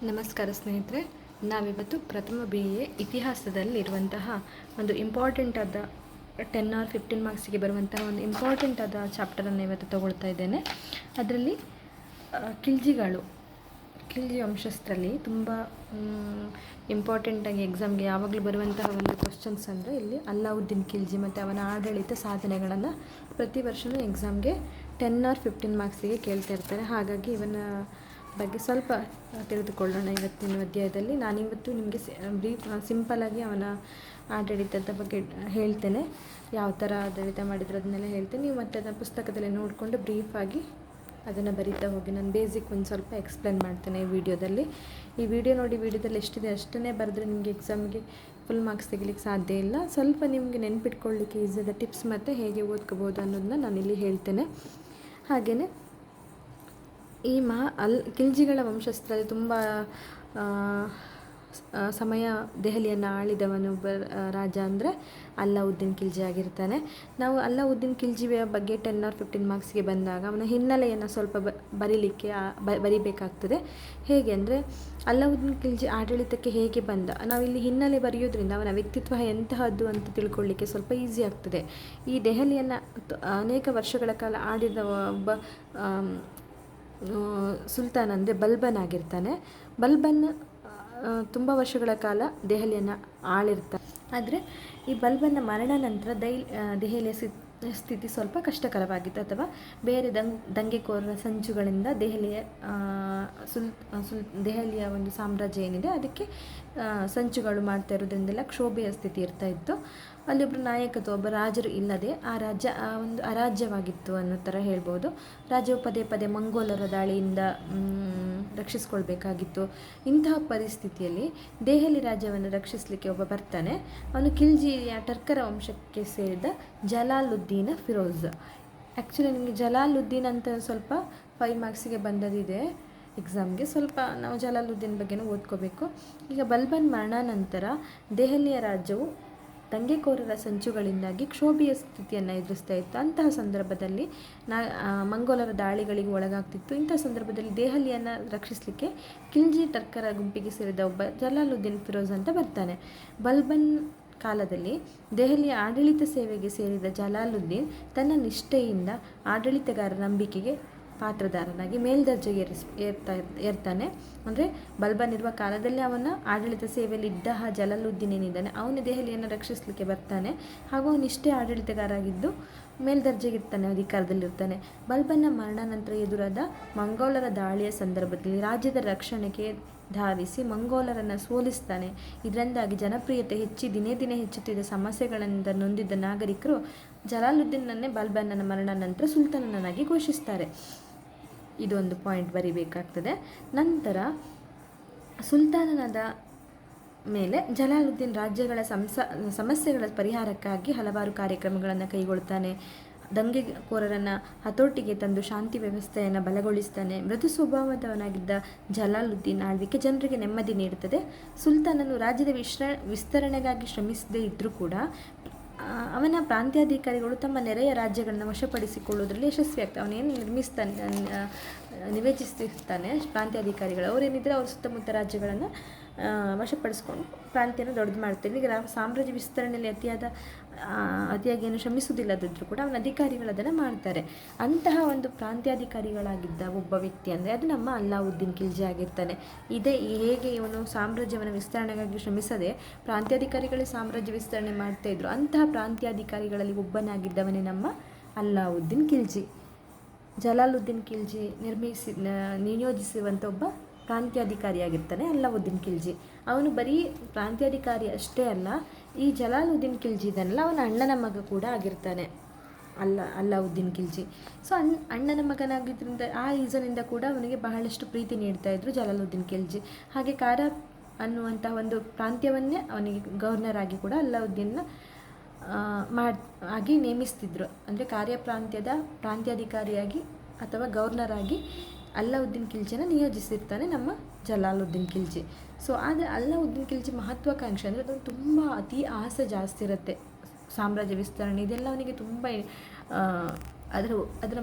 ನಮಸ್ಕಾರ ಸ್ನೇಹಿತರೆ, ನಾವಿವತ್ತು ಪ್ರಥಮ BA ಇತಿಹಾಸದಲ್ಲಿರುವಂತಹ ಒಂದು ಇಂಪಾರ್ಟೆಂಟ್ ಆದ 10 or 15 ಮಾರ್ಕ್ಸಿಗೆ ಬರುವಂತಹ ಒಂದು ಇಂಪಾರ್ಟೆಂಟ್ ಆದ ಚಾಪ್ಟರನ್ನು ಇವತ್ತು ತಗೊಳ್ತಾ ಇದ್ದೇನೆ. ಅದರಲ್ಲಿ ಖಿಲ್ಜಿ ವಂಶಸ್ಥರಲ್ಲಿ ತುಂಬ ಇಂಪಾರ್ಟೆಂಟಾಗಿ ಎಕ್ಸಾಮ್ಗೆ ಯಾವಾಗಲೂ ಬರುವಂತಹ ಒಂದು ಕ್ವಶನ್ಸ್ ಅಂದರೆ ಇಲ್ಲಿ ಅಲ್ಲಾವುದ್ದೀನ್ ಖಿಲ್ಜಿ ಮತ್ತು ಅವನ ಆಡಳಿತ ಸಾಧನೆಗಳನ್ನು ಪ್ರತಿ ವರ್ಷವೂ ಎಕ್ಸಾಮ್ಗೆ 10 or 15 ಮಾರ್ಕ್ಸಿಗೆ ಕೇಳ್ತಾ ಇರ್ತಾರೆ. ಹಾಗಾಗಿ ಇವನ ಬಗ್ಗೆ ಸ್ವಲ್ಪ ತಿಳಿದುಕೊಳ್ಳೋಣ ಇವತ್ತಿನ ಅಧ್ಯಾಯದಲ್ಲಿ. ನಾನಿವತ್ತು ನಿಮಗೆ ಸಿಂಪಲಾಗಿ ಅವನ ಆಡಳಿತದ ಬಗ್ಗೆ ಹೇಳ್ತೇನೆ, ಯಾವ ಥರ ಆಡಳಿತ ಮಾಡಿದ್ರು ಅದನ್ನೆಲ್ಲ ಹೇಳ್ತೇನೆ. ನೀವು ಮತ್ತೆ ಅದನ್ನು ಪುಸ್ತಕದಲ್ಲಿ ನೋಡಿಕೊಂಡು ಬ್ರೀಫಾಗಿ ಅದನ್ನು ಬರೀತಾ ಹೋಗಿ. ನಾನು ಬೇಸಿಕ್ ಒಂದು ಸ್ವಲ್ಪ ಎಕ್ಸ್ಪ್ಲೇನ್ ಮಾಡ್ತೇನೆ ಈ ವಿಡಿಯೋದಲ್ಲಿ. ಈ ವಿಡಿಯೋ ನೋಡಿ, ವಿಡಿಯೋದಲ್ಲಿ ಎಷ್ಟಿದೆ ಅಷ್ಟನ್ನೇ ಬರೆದ್ರೆ ನಿಮಗೆ ಎಕ್ಸಾಮ್ಗೆ ಫುಲ್ ಮಾರ್ಕ್ಸ್ ತೆಗಿಲಿಕ್ಕೆ ಸಾಧ್ಯ ಇಲ್ಲ. ಸ್ವಲ್ಪ ನಿಮಗೆ ನೆನ್ಪಿಟ್ಕೊಳ್ಳಿಕ್ಕೆ ಈಸಿಯಾದ ಟಿಪ್ಸ್ ಮತ್ತು ಹೇಗೆ ಓದ್ಕೋಬೋದು ಅನ್ನೋದನ್ನ ನಾನಿಲ್ಲಿ ಹೇಳ್ತೇನೆ. ಹಾಗೆಯೇ ಈ ಖಿಲ್ಜಿಗಳ ವಂಶಸ್ಥರಲ್ಲಿ ತುಂಬ ಸಮಯ ದೆಹಲಿಯನ್ನು ಆಳಿದವನು ರಾಜ ಅಂದರೆ ಅಲ್ಲಾವುದ್ದೀನ್ ಖಿಲ್ಜಿ ಆಗಿರ್ತಾನೆ. ನಾವು ಅಲ್ಲಾವುದ್ದೀನ್ ಖಿಲ್ಜಿಯ ಬಗ್ಗೆ 10 or 15 ಮಾರ್ಕ್ಸ್ಗೆ ಬಂದಾಗ ಅವನ ಹಿನ್ನೆಲೆಯನ್ನು ಸ್ವಲ್ಪ ಬರಿಬೇಕಾಗ್ತದೆ. ಹೇಗೆ ಅಂದರೆ ಅಲ್ಲಾವುದ್ದೀನ್ ಖಿಲ್ಜಿ ಆಡಳಿತಕ್ಕೆ ಹೇಗೆ ಬಂದ, ನಾವಿಲ್ಲಿ ಹಿನ್ನೆಲೆ ಬರೆಯೋದ್ರಿಂದ ಅವನ ವ್ಯಕ್ತಿತ್ವ ಎಂತಹದ್ದು ಅಂತ ತಿಳ್ಕೊಳ್ಳಿಕ್ಕೆ ಸ್ವಲ್ಪ ಈಸಿ ಆಗ್ತದೆ. ಈ ದೆಹಲಿಯನ್ನು ಅನೇಕ ವರ್ಷಗಳ ಕಾಲ ಆಡಿದ ಒಬ್ಬ ಸುಲ್ತಾನ್ ಅಂದರೆ ಬಲ್ಬನ್ ಆಗಿರ್ತಾನೆ. ಬಲ್ಬನ್ ತುಂಬ ವರ್ಷಗಳ ಕಾಲ ದೆಹಲಿಯನ್ನು ಆಳಿರ್ತಾನೆ. ಆದರೆ ಈ ಬಲ್ಬನ್ನ ಮರಣ ನಂತರ ದೆಹಲಿಯ ಸ್ಥಿತಿ ಸ್ವಲ್ಪ ಕಷ್ಟಕರವಾಗಿತ್ತು, ಅಥವಾ ಬೇರೆ ದಂಗೆಕೋರರ ಸಂಚುಗಳಿಂದ ದೆಹಲಿಯ ಒಂದು ಸಾಮ್ರಾಜ್ಯ ಏನಿದೆ ಅದಕ್ಕೆ ಸಂಚುಗಳು ಮಾಡ್ತಾ ಇರೋದ್ರಿಂದೆಲ್ಲ ಕ್ಷೋಭೆಯ ಸ್ಥಿತಿ ಇರ್ತಾ ಇತ್ತು. ಅಲ್ಲಿ ಒಬ್ಬರು ನಾಯಕತ್ವ, ಒಬ್ಬ ರಾಜರು ಇಲ್ಲದೆ ಆ ರಾಜ್ಯ ಒಂದು ಅರಾಜ್ಯವಾಗಿತ್ತು ಅನ್ನೋ ಥರ ಹೇಳ್ಬೋದು. ರಾಜ್ಯವು ಪದೇ ಮಂಗೋಲರ ದಾಳಿಯಿಂದ ರಕ್ಷಿಸ್ಕೊಳ್ಬೇಕಾಗಿತ್ತು. ಇಂತಹ ಪರಿಸ್ಥಿತಿಯಲ್ಲಿ ದೆಹಲಿ ರಾಜ್ಯವನ್ನು ರಕ್ಷಿಸಲಿಕ್ಕೆ ಒಬ್ಬ ಬರ್ತಾನೆ. ಅವನು ಖಿಲ್ಜಿಯ ಟರ್ಕರ ವಂಶಕ್ಕೆ ಸೇರಿದ ಜಲಾಲುದ್ದೀನ ಫಿರೋಜ್. ಆ್ಯಕ್ಚುಲಿ ನಿಮಗೆ ಜಲಾಲುದ್ದೀನ್ ಅಂತ ಸ್ವಲ್ಪ 5 ಮಾರ್ಕ್ಸಿಗೆ ಬಂದದಿದೆ ಎಕ್ಸಾಮ್ಗೆ. ಸ್ವಲ್ಪ ನಾವು ಜಲಾಲುದ್ದೀನ್ ಬಗ್ಗೆನೂ ಓದ್ಕೋಬೇಕು. ಈಗ ಬಲ್ಬನ್ ಮರಣ ನಂತರ ದೆಹಲಿಯ ರಾಜ್ಯವು ದಂಗೆಕೋರರ ಸಂಚುಗಳಿಂದಾಗಿ ಕ್ಷೋಭೆಯ ಸ್ಥಿತಿಯನ್ನು ಎದುರಿಸ್ತಾ ಇತ್ತು. ಅಂತಹ ಸಂದರ್ಭದಲ್ಲಿ ಮಂಗೋಲರ ದಾಳಿಗಳಿಗೆ ಒಳಗಾಗ್ತಿತ್ತು. ಇಂತಹ ಸಂದರ್ಭದಲ್ಲಿ ದೆಹಲಿಯನ್ನು ರಕ್ಷಿಸಲಿಕ್ಕೆ ಖಿಲ್ಜಿ ಟರ್ಕರ ಗುಂಪಿಗೆ ಸೇರಿದ ಒಬ್ಬ ಜಲಾಲುದ್ದೀನ್ ಫಿರೋಜ್ ಅಂತ ಬರ್ತಾನೆ. ಬಲ್ಬನ್ ಕಾಲದಲ್ಲಿ ದೆಹಲಿಯ ಆಡಳಿತ ಸೇವೆಗೆ ಸೇರಿದ ಜಲಾಲುದ್ದೀನ್ ತನ್ನ ನಿಷ್ಠೆಯಿಂದ ಆಡಳಿತಗಾರರ ನಂಬಿಕೆಗೆ ಪಾತ್ರಧಾರನಾಗಿ ಮೇಲ್ದರ್ಜೆಗೆ ಏರ್ತಾನೆ. ಅಂದರೆ ಬಲ್ಬನ್ ಇರುವ ಕಾಲದಲ್ಲಿ ಅವನ ಆಡಳಿತ ಸೇವೆಯಲ್ಲಿ ಇದ್ದ ಜಲಾಲುದ್ದೀನ್ ಏನಿದ್ದಾನೆ ಅವನು ದೆಹಲಿಯನ್ನು ರಕ್ಷಿಸಲಿಕ್ಕೆ ಬರ್ತಾನೆ. ಹಾಗೂ ಅವನು ಇಷ್ಟೇ ಆಡಳಿತಗಾರಾಗಿದ್ದು ಮೇಲ್ದರ್ಜೆಗಿರ್ತಾನೆ, ಅಧಿಕಾರದಲ್ಲಿರ್ತಾನೆ. ಬಲ್ಬನ್ನ ಮರಣ ನಂತರ ಎದುರಾದ ಮಂಗೋಲರ ದಾಳಿಯ ಸಂದರ್ಭದಲ್ಲಿ ರಾಜ್ಯದ ರಕ್ಷಣೆಗೆ ಧಾವಿಸಿ ಮಂಗೋಲರನ್ನು ಸೋಲಿಸ್ತಾನೆ. ಇದರಿಂದಾಗಿ ಜನಪ್ರಿಯತೆ ದಿನೇ ಹೆಚ್ಚುತ್ತಿದ್ದ ಸಮಸ್ಯೆಗಳಿಂದ ನೊಂದಿದ್ದ ನಾಗರಿಕರು ಜಲಾಲುದ್ದೀನನ್ನೇ ಬಲ್ಬನ್ನನ ಮರಣ ನಂತರ ಸುಲ್ತಾನನಾಗಿ ಘೋಷಿಸ್ತಾರೆ. ಇದೊಂದು ಪಾಯಿಂಟ್ ಬರಿಬೇಕಾಗ್ತದೆ. ನಂತರ ಸುಲ್ತಾನನಾದ ಮೇಲೆ ಜಲಾಲುದ್ದೀನ್ ರಾಜ್ಯಗಳ ಸಮಸ್ಯೆಗಳ ಪರಿಹಾರಕ್ಕಾಗಿ ಹಲವಾರು ಕಾರ್ಯಕ್ರಮಗಳನ್ನು ಕೈಗೊಳ್ತಾನೆ. ದಂಗೆಕೋರರನ್ನು ಹತೋಟಿಗೆ ತಂದು ಶಾಂತಿ ವ್ಯವಸ್ಥೆಯನ್ನು ಬಲಗೊಳಿಸ್ತಾನೆ. ಮೃದು ಸ್ವಭಾವದವನಾಗಿದ್ದ ಜಲಾಲುದ್ದೀನ್ ಆಳ್ವಿಕೆ ಜನರಿಗೆ ನೆಮ್ಮದಿ ನೀಡುತ್ತದೆ. ಸುಲ್ತಾನನು ರಾಜ್ಯದ ವಿಸ್ತರಣೆಗಾಗಿ ಶ್ರಮಿಸದೇ ಇದ್ದರೂ ಕೂಡ ಅವನ ಪ್ರಾಂತ್ಯಾಧಿಕಾರಿಗಳು ತಮ್ಮ ನೆರೆಯ ರಾಜ್ಯಗಳನ್ನು ವಶಪಡಿಸಿಕೊಳ್ಳುವುದರಲ್ಲಿ ಯಶಸ್ವಿಯಾಗ್ತದೆ. ಅವನೇನು ನಿವೇಚಿಸ್ತಿರ್ತಾನೆ ಪ್ರಾಂತ್ಯಾಧಿಕಾರಿಗಳು, ಅವರೇನಿದ್ರೆ ಅವ್ರ ಸುತ್ತಮುತ್ತ ರಾಜ್ಯಗಳನ್ನು ವಶಪಡಿಸ್ಕೊಂಡು ಪ್ರಾಂತ್ಯನ ದೊಡ್ಡದು ಮಾಡ್ತಾರೆ. ಈಗ ಸಾಮ್ರಾಜ್ಯ ವಿಸ್ತರಣೆಯಲ್ಲಿ ಅತಿಯಾಗಿ ಏನು ಶ್ರಮಿಸುವುದಿಲ್ಲದಿದ್ದರೂ ಕೂಡ ಅವನ ಅಧಿಕಾರಿಗಳು ಅದನ್ನು ಮಾಡ್ತಾರೆ. ಅಂತಹ ಒಂದು ಪ್ರಾಂತ್ಯಾಧಿಕಾರಿಗಳಾಗಿದ್ದ ಒಬ್ಬ ವ್ಯಕ್ತಿ ಅಂದರೆ ಅದು ನಮ್ಮ ಅಲ್ಲಾವುದ್ದೀನ್ ಖಿಲ್ಜಿ ಆಗಿರ್ತಾನೆ. ಹೇಗೆ ಇವನು ಸಾಮ್ರಾಜ್ಯವನ್ನು ವಿಸ್ತರಣೆಗಾಗಿ ಶ್ರಮಿಸದೆ ಪ್ರಾಂತ್ಯಾಧಿಕಾರಿಗಳೇ ಸಾಮ್ರಾಜ್ಯ ವಿಸ್ತರಣೆ ಮಾಡ್ತಾಯಿದ್ರು, ಅಂತಹ ಪ್ರಾಂತ್ಯಾಧಿಕಾರಿಗಳಲ್ಲಿ ಒಬ್ಬನಾಗಿದ್ದವನೇ ನಮ್ಮ ಅಲ್ಲಾವುದ್ದೀನ್ ಖಿಲ್ಜಿ. ಜಲಾಲುದ್ದೀನ್ ಖಿಲ್ಜಿ ನಿಯೋಜಿಸುವಂಥ ಒಬ್ಬ ಪ್ರಾಂತ್ಯಾಧಿಕಾರಿಯಾಗಿರ್ತಾನೆ ಅಲ್ಲಾವುದ್ದೀನ್ ಖಿಲ್ಜಿ. ಅವನು ಬರೀ ಪ್ರಾಂತ್ಯಾಧಿಕಾರಿ ಅಷ್ಟೇ ಅಲ್ಲ, ಈ ಜಲಾಲುದ್ದೀನ್ ಖಿಲ್ಜಿ ಇದನ್ನೆಲ್ಲ ಅವನ ಅಣ್ಣನ ಮಗ ಕೂಡ ಆಗಿರ್ತಾನೆ ಅಲ್ಲಾವುದ್ದೀನ್ ಖಿಲ್ಜಿ. ಸೊ ಅಣ್ಣನ ಮಗನಾಗಿದ್ದರಿಂದ ಆ ರೀಸನಿಂದ ಕೂಡ ಅವನಿಗೆ ಬಹಳಷ್ಟು ಪ್ರೀತಿ ನೀಡ್ತಾ ಇದ್ರು ಜಲಾಲುದ್ದೀನ್ ಖಿಲ್ಜಿ. ಹಾಗೆ ಕಾರ ಅನ್ನುವಂತಹ ಒಂದು ಪ್ರಾಂತ್ಯವನ್ನೇ ಅವನಿಗೆ ಗವರ್ನರ್ ಆಗಿ ಕೂಡ ಅಲ್ಲಾವುದ್ದೀನ್ನ ಆಗಿ ನೇಮಿಸ್ತಿದ್ರು. ಅಂದರೆ ಪ್ರಾಂತ್ಯದ ಪ್ರಾಂತ್ಯಾಧಿಕಾರಿಯಾಗಿ ಅಥವಾ ಗವರ್ನರ್ ಆಗಿ ಅಲ್ಲಾವುದ್ದೀನ್ ಖಿಲ್ಜಿನ ನಿಯೋಜಿಸಿರ್ತಾನೆ ನಮ್ಮ ಜಲಾಲುದ್ದೀನ್ ಖಿಲ್ಜಿ. ಸೊ ಆದರೆ ಅಲ್ಲಾವುದ್ದೀನ್ ಖಿಲ್ಜಿ ಮಹತ್ವಾಕಾಂಕ್ಷೆ ಅಂದರೆ ಅದೊಂದು ತುಂಬ ಅತಿ ಆಸೆ ಜಾಸ್ತಿ ಇರುತ್ತೆ. ಸಾಮ್ರಾಜ್ಯ ವಿಸ್ತರಣೆ ಇದೆಲ್ಲ ಅವನಿಗೆ ತುಂಬ ಅದರ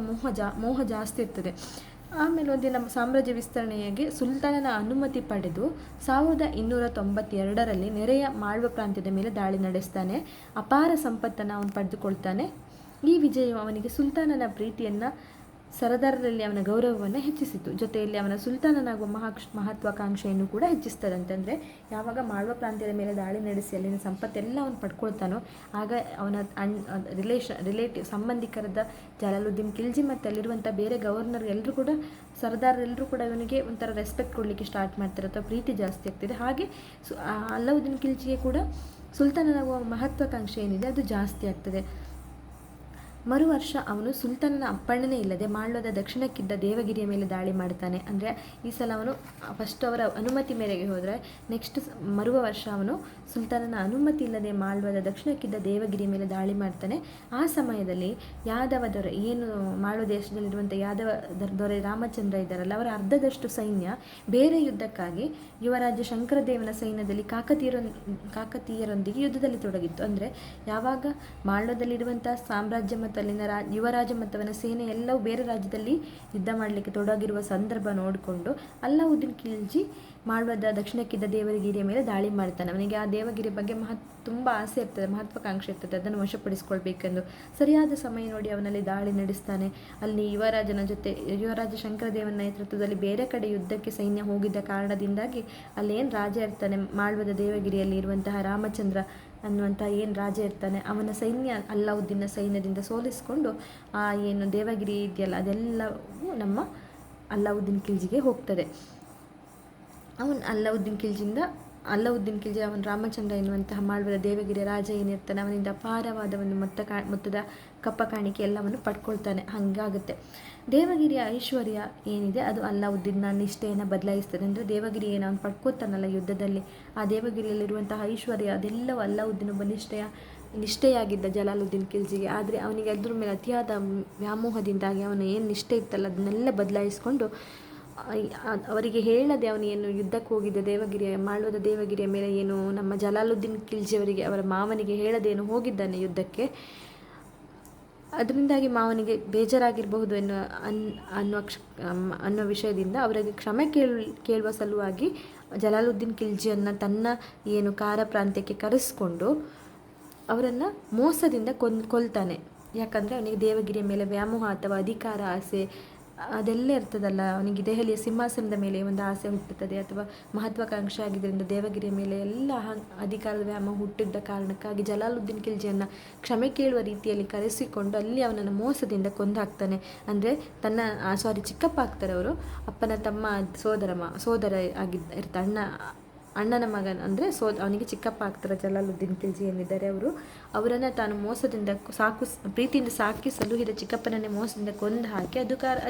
ಮೋಹ ಜಾಸ್ತಿ ಇರ್ತದೆ. ಆಮೇಲೆ ಒಂದಿನ ಸಾಮ್ರಾಜ್ಯ ವಿಸ್ತರಣೆಯಾಗಿ ಸುಲ್ತಾನನ ಅನುಮತಿ ಪಡೆದು 1292ರಲ್ಲಿ ನೆರೆಯ ಮಾಳ್ವ ಪ್ರಾಂತ್ಯದ ಮೇಲೆ ದಾಳಿ ನಡೆಸ್ತಾನೆ. ಅಪಾರ ಸಂಪತ್ತನ್ನು ಅವನು ಪಡೆದುಕೊಳ್ತಾನೆ. ಈ ವಿಜಯವು ಅವನಿಗೆ ಸುಲ್ತಾನನ ಪ್ರೀತಿಯನ್ನು, ಸರದಾರರಲ್ಲಿ ಅವನ ಗೌರವವನ್ನು ಹೆಚ್ಚಿಸಿತು. ಜೊತೆಯಲ್ಲಿ ಅವನ ಸುಲ್ತಾನನಾಗುವ ಮಹತ್ವಾಕಾಂಕ್ಷೆಯನ್ನು ಕೂಡ ಹೆಚ್ಚಿಸ್ತದೆ. ಅಂತಂದರೆ ಯಾವಾಗ ಮಾಳ್ವ ಪ್ರಾಂತ್ಯದ ಮೇಲೆ ದಾಳಿ ನಡೆಸಿ ಅಲ್ಲಿನ ಸಂಪತ್ತೆಲ್ಲ ಅವನು ಪಡ್ಕೊಳ್ತಾನೋ ಆಗ ಅವನ ರಿಲೇಟಿವ್ ಸಂಬಂಧಿಕರಾದ ಜಲಾಲುದ್ದೀನ್ ಖಿಲ್ಜಿ ಮತ್ತು ಅಲ್ಲಿರುವಂಥ ಬೇರೆ ಗವರ್ನರ್ ಎಲ್ಲರೂ ಕೂಡ, ಸರ್ದಾರರೆಲ್ಲರೂ ಕೂಡ ಇವನಿಗೆ ಒಂಥರ ರೆಸ್ಪೆಕ್ಟ್ ಕೊಡಲಿಕ್ಕೆ ಸ್ಟಾರ್ಟ್ ಮಾಡ್ತಾರೆ ಅಥವಾ ಪ್ರೀತಿ ಜಾಸ್ತಿ ಆಗ್ತಿದೆ. ಹಾಗೆ ಅಲ್ಲಾವುದ್ದೀನ್ ಖಿಲ್ಜಿಗೆ ಕೂಡ ಸುಲ್ತಾನನಾಗುವ ಮಹತ್ವಾಕಾಂಕ್ಷೆ ಏನಿದೆ ಅದು ಜಾಸ್ತಿ ಆಗ್ತದೆ. ಮರು ವರ್ಷ ಅವನು ಸುಲ್ತಾನನ ಅಪ್ಪಣೆನೇ ಇಲ್ಲದೆ ಮಾಳ್ವದ ದಕ್ಷಿಣಕ್ಕಿದ್ದ ದೇವಗಿರಿಯ ಮೇಲೆ ದಾಳಿ ಮಾಡ್ತಾನೆ. ಅಂದರೆ ಈ ಸಲ ಅವನು ಫಸ್ಟ್ ಅವರ ಅನುಮತಿ ಮೇರೆಗೆ ಹೋದರೆ, ನೆಕ್ಸ್ಟ್ ಮರುವ ವರ್ಷ ಅವನು ಸುಲ್ತಾನನ ಅನುಮತಿ ಇಲ್ಲದೆ ಮಾಳ್ವದ ದಕ್ಷಿಣಕ್ಕಿದ್ದ ದೇವಗಿರಿಯ ಮೇಲೆ ದಾಳಿ ಮಾಡ್ತಾನೆ. ಆ ಸಮಯದಲ್ಲಿ ಯಾದವ ದೊರೆ, ಏನು ಮಾಳ್ವ ದೇಶದಲ್ಲಿರುವಂಥ ಯಾದವ ದೊರೆ ರಾಮಚಂದ್ರ ಇದ್ದಾರಲ್ಲ, ಅವರ ಅರ್ಧದಷ್ಟು ಸೈನ್ಯ ಬೇರೆ ಯುದ್ಧಕ್ಕಾಗಿ ಯುವರಾಜ ಶಂಕರದೇವನ ಸೈನ್ಯದಲ್ಲಿ ಕಾಕತೀಯರೊಂದಿಗೆ ಯುದ್ಧದಲ್ಲಿ ತೊಡಗಿತ್ತು. ಅಂದರೆ ಯಾವಾಗ ಮಾಳ್ವದಲ್ಲಿರುವಂಥ ಸಾಮ್ರಾಜ್ಯ ಮತ್ತು ಅಲ್ಲಿನ ಯುವರಾಜ ಮತ್ತು ಅವನ ಸೇನೆ ಎಲ್ಲವೂ ಬೇರೆ ರಾಜ್ಯದಲ್ಲಿ ಯುದ್ಧ ಮಾಡಲಿಕ್ಕೆ ತೊಡಗಿರುವ ಸಂದರ್ಭ ನೋಡಿಕೊಂಡು ಅಲ್ಲಾವುದ್ದೀನ್ ಖಿಲ್ಜಿ ಮಾಳ್ವದ ದಕ್ಷಿಣಕ್ಕಿದ್ದ ದೇವಗಿರಿಯ ಮೇಲೆ ದಾಳಿ ಮಾಡ್ತಾನೆ. ಅವನಿಗೆ ಆ ದೇವಗಿರಿ ಬಗ್ಗೆ ತುಂಬ ಆಸೆ ಇರ್ತದೆ, ಮಹತ್ವಾಕಾಂಕ್ಷೆ ಇರ್ತದೆ, ಅದನ್ನು ವಶಪಡಿಸ್ಕೊಳ್ಬೇಕೆಂದು. ಸರಿಯಾದ ಸಮಯ ನೋಡಿ ಅವನಲ್ಲಿ ದಾಳಿ ನಡೆಸ್ತಾನೆ. ಅಲ್ಲಿ ಯುವರಾಜ ಶಂಕರದೇವನ ನೇತೃತ್ವದಲ್ಲಿ ಬೇರೆ ಕಡೆ ಯುದ್ಧಕ್ಕೆ ಸೈನ್ಯ ಹೋಗಿದ್ದ ಕಾರಣದಿಂದಾಗಿ ಅಲ್ಲೇನು ರಾಜ ಇರ್ತಾನೆ, ಮಾಳ್ವದ ದೇವಗಿರಿಯಲ್ಲಿ ಇರುವಂತಹ ರಾಮಚಂದ್ರ ಅನ್ನುವಂಥ ಏನು ರಾಜ ಇರ್ತಾನೆ, ಅವನ ಸೈನ್ಯ ಅಲ್ಲಾವುದ್ದೀನ ಸೈನ್ಯದಿಂದ ಸೋಲಿಸಿಕೊಂಡು ಆ ಏನು ದೇವಗಿರಿ ಇದೆಯಲ್ಲ ಅದೆಲ್ಲವೂ ನಮ್ಮ ಅಲ್ಲಾವುದ್ದೀನ್ ಖಿಲ್ಜಿಗೆ ಹೋಗ್ತದೆ. ಅಲ್ಲಾವುದ್ದೀನ್ ಖಿಲ್ಜಿ ಅವನು ರಾಮಚಂದ್ರ ಎನ್ನುವಂತಹ ಮಾಳ್ವದ ದೇವಗಿರಿಯ ರಾಜ ಏನಿರ್ತಾನೆ ಅವನಿಂದ ಅಪಾರವಾದ ಒಂದು ಮೊತ್ತದ ಕಪ್ಪ ಕಾಣಿಕೆ ಎಲ್ಲವನ್ನು ಪಡ್ಕೊಳ್ತಾನೆ. ಹಾಗಾಗುತ್ತೆ. ದೇವಗಿರಿಯ ಐಶ್ವರ್ಯ ಏನಿದೆ ಅದು ಅಲ್ಲಾವುದ್ದೀನ್ನ ನಿಷ್ಠೆಯನ್ನು ಬದಲಾಯಿಸ್ತದೆ. ಅಂದರೆ ದೇವಗಿರಿ ಏನು ಅವನು ಪಡ್ಕೋತಾನಲ್ಲ ಯುದ್ಧದಲ್ಲಿ, ಆ ದೇವಗಿರಿಯಲ್ಲಿರುವಂತಹ ಐಶ್ವರ್ಯ ಅದೆಲ್ಲವೂ ಅಲ್ಲಾವುದ್ದೀನ್ ಒಬ್ಬ ನಿಷ್ಠೆಯಾಗಿದ್ದ ಜಲಾಲುದ್ದೀನ್ ಖಿಲ್ಜಿಗೆ. ಆದರೆ ಅವನಿಗೆ ಅದ್ರ ಮೇಲೆ ಅತಿಯಾದ ವ್ಯಾಮೋಹದಿಂದಾಗಿ ಅವನು ಏನು ನಿಷ್ಠೆ ಇತ್ತಲ್ಲ ಅದನ್ನೆಲ್ಲ ಬದಲಾಯಿಸಿಕೊಂಡು ಅವರಿಗೆ ಹೇಳದೆ ಅವನು ಏನು ಯುದ್ಧಕ್ಕೆ ಹೋಗಿದ್ದ ಮಾಳ್ವದ ದೇವಗಿರಿಯ ಮೇಲೆ ಏನು ನಮ್ಮ ಜಲಾಲುದ್ದೀನ್ ಖಿಲ್ಜಿಯವರಿಗೆ, ಅವರ ಮಾವನಿಗೆ ಹೇಳದೇನು ಹೋಗಿದ್ದಾನೆ ಯುದ್ಧಕ್ಕೆ. ಅದರಿಂದಾಗಿ ಮಾವನಿಗೆ ಬೇಜಾರಾಗಿರಬಹುದು ಅನ್ನೋ ವಿಷಯದಿಂದ ಅವರಿಗೆ ಕ್ಷಮೆ ಕೇಳುವ ಸಲುವಾಗಿ ಜಲಾಲುದ್ದೀನ್ ಖಿಲ್ಜಿಯನ್ನು ತನ್ನ ಏನು ಕಾರ ಪ್ರಾಂತ್ಯಕ್ಕೆ ಕರೆಸ್ಕೊಂಡು ಅವರನ್ನು ಮೋಸದಿಂದ ಕೊಲ್ತಾನೆ. ಯಾಕಂದರೆ ಅವನಿಗೆ ದೇವಗಿರಿಯ ಮೇಲೆ ವ್ಯಾಮೋಹ ಅಥವಾ ಅಧಿಕಾರ ಆಸೆ ಅದೆಲ್ಲ ಇರ್ತದಲ್ಲ, ಅವನಿಗೆ ದೆಹಲಿಯ ಸಿಂಹಾಸನದ ಮೇಲೆ ಒಂದು ಆಸೆ ಹುಟ್ಟುತ್ತದೆ ಅಥವಾ ಮಹತ್ವಾಕಾಂಕ್ಷೆ ಆಗಿದ್ದರಿಂದ ದೇವಗಿರಿಯ ಮೇಲೆ ಎಲ್ಲ ಅಧಿಕಾರದ ವ್ಯಾಮೋಹ ಹುಟ್ಟಿದ್ದ ಕಾರಣಕ್ಕಾಗಿ ಜಲಾಲುದ್ದೀನ್ ಖಿಲ್ಜಿಯನ್ನು ಕ್ಷಮೆ ಕೇಳುವ ರೀತಿಯಲ್ಲಿ ಕರೆಸಿಕೊಂಡು ಅಲ್ಲಿ ಅವನನ್ನು ಮೋಸದಿಂದ ಕೊಂದಾಕ್ತಾನೆ. ಅಂದರೆ ಚಿಕ್ಕಪ್ಪ ಆಗ್ತಾರೆ ಅವರು, ಅಪ್ಪನ ತಮ್ಮ ಸೋದರ ಇರ್ತಾರೆ, ಅಣ್ಣನ ಮಗನ ಅಂದರೆ ಅವನಿಗೆ ಚಿಕ್ಕಪ್ಪ ಆಗ್ತಾರೆ ಜಲಾಲುದ್ದೀನ್ ಖಿಲ್ಜಿ ಏನಿದ್ದಾರೆ ಅವರನ್ನು ತಾನು ಮೋಸದಿಂದ ಪ್ರೀತಿಯಿಂದ ಸಾಕಿ ಸಲುಹಿದ ಚಿಕ್ಕಪ್ಪನನ್ನೇ ಮೋಸದಿಂದ ಕೊಂದು ಹಾಕಿ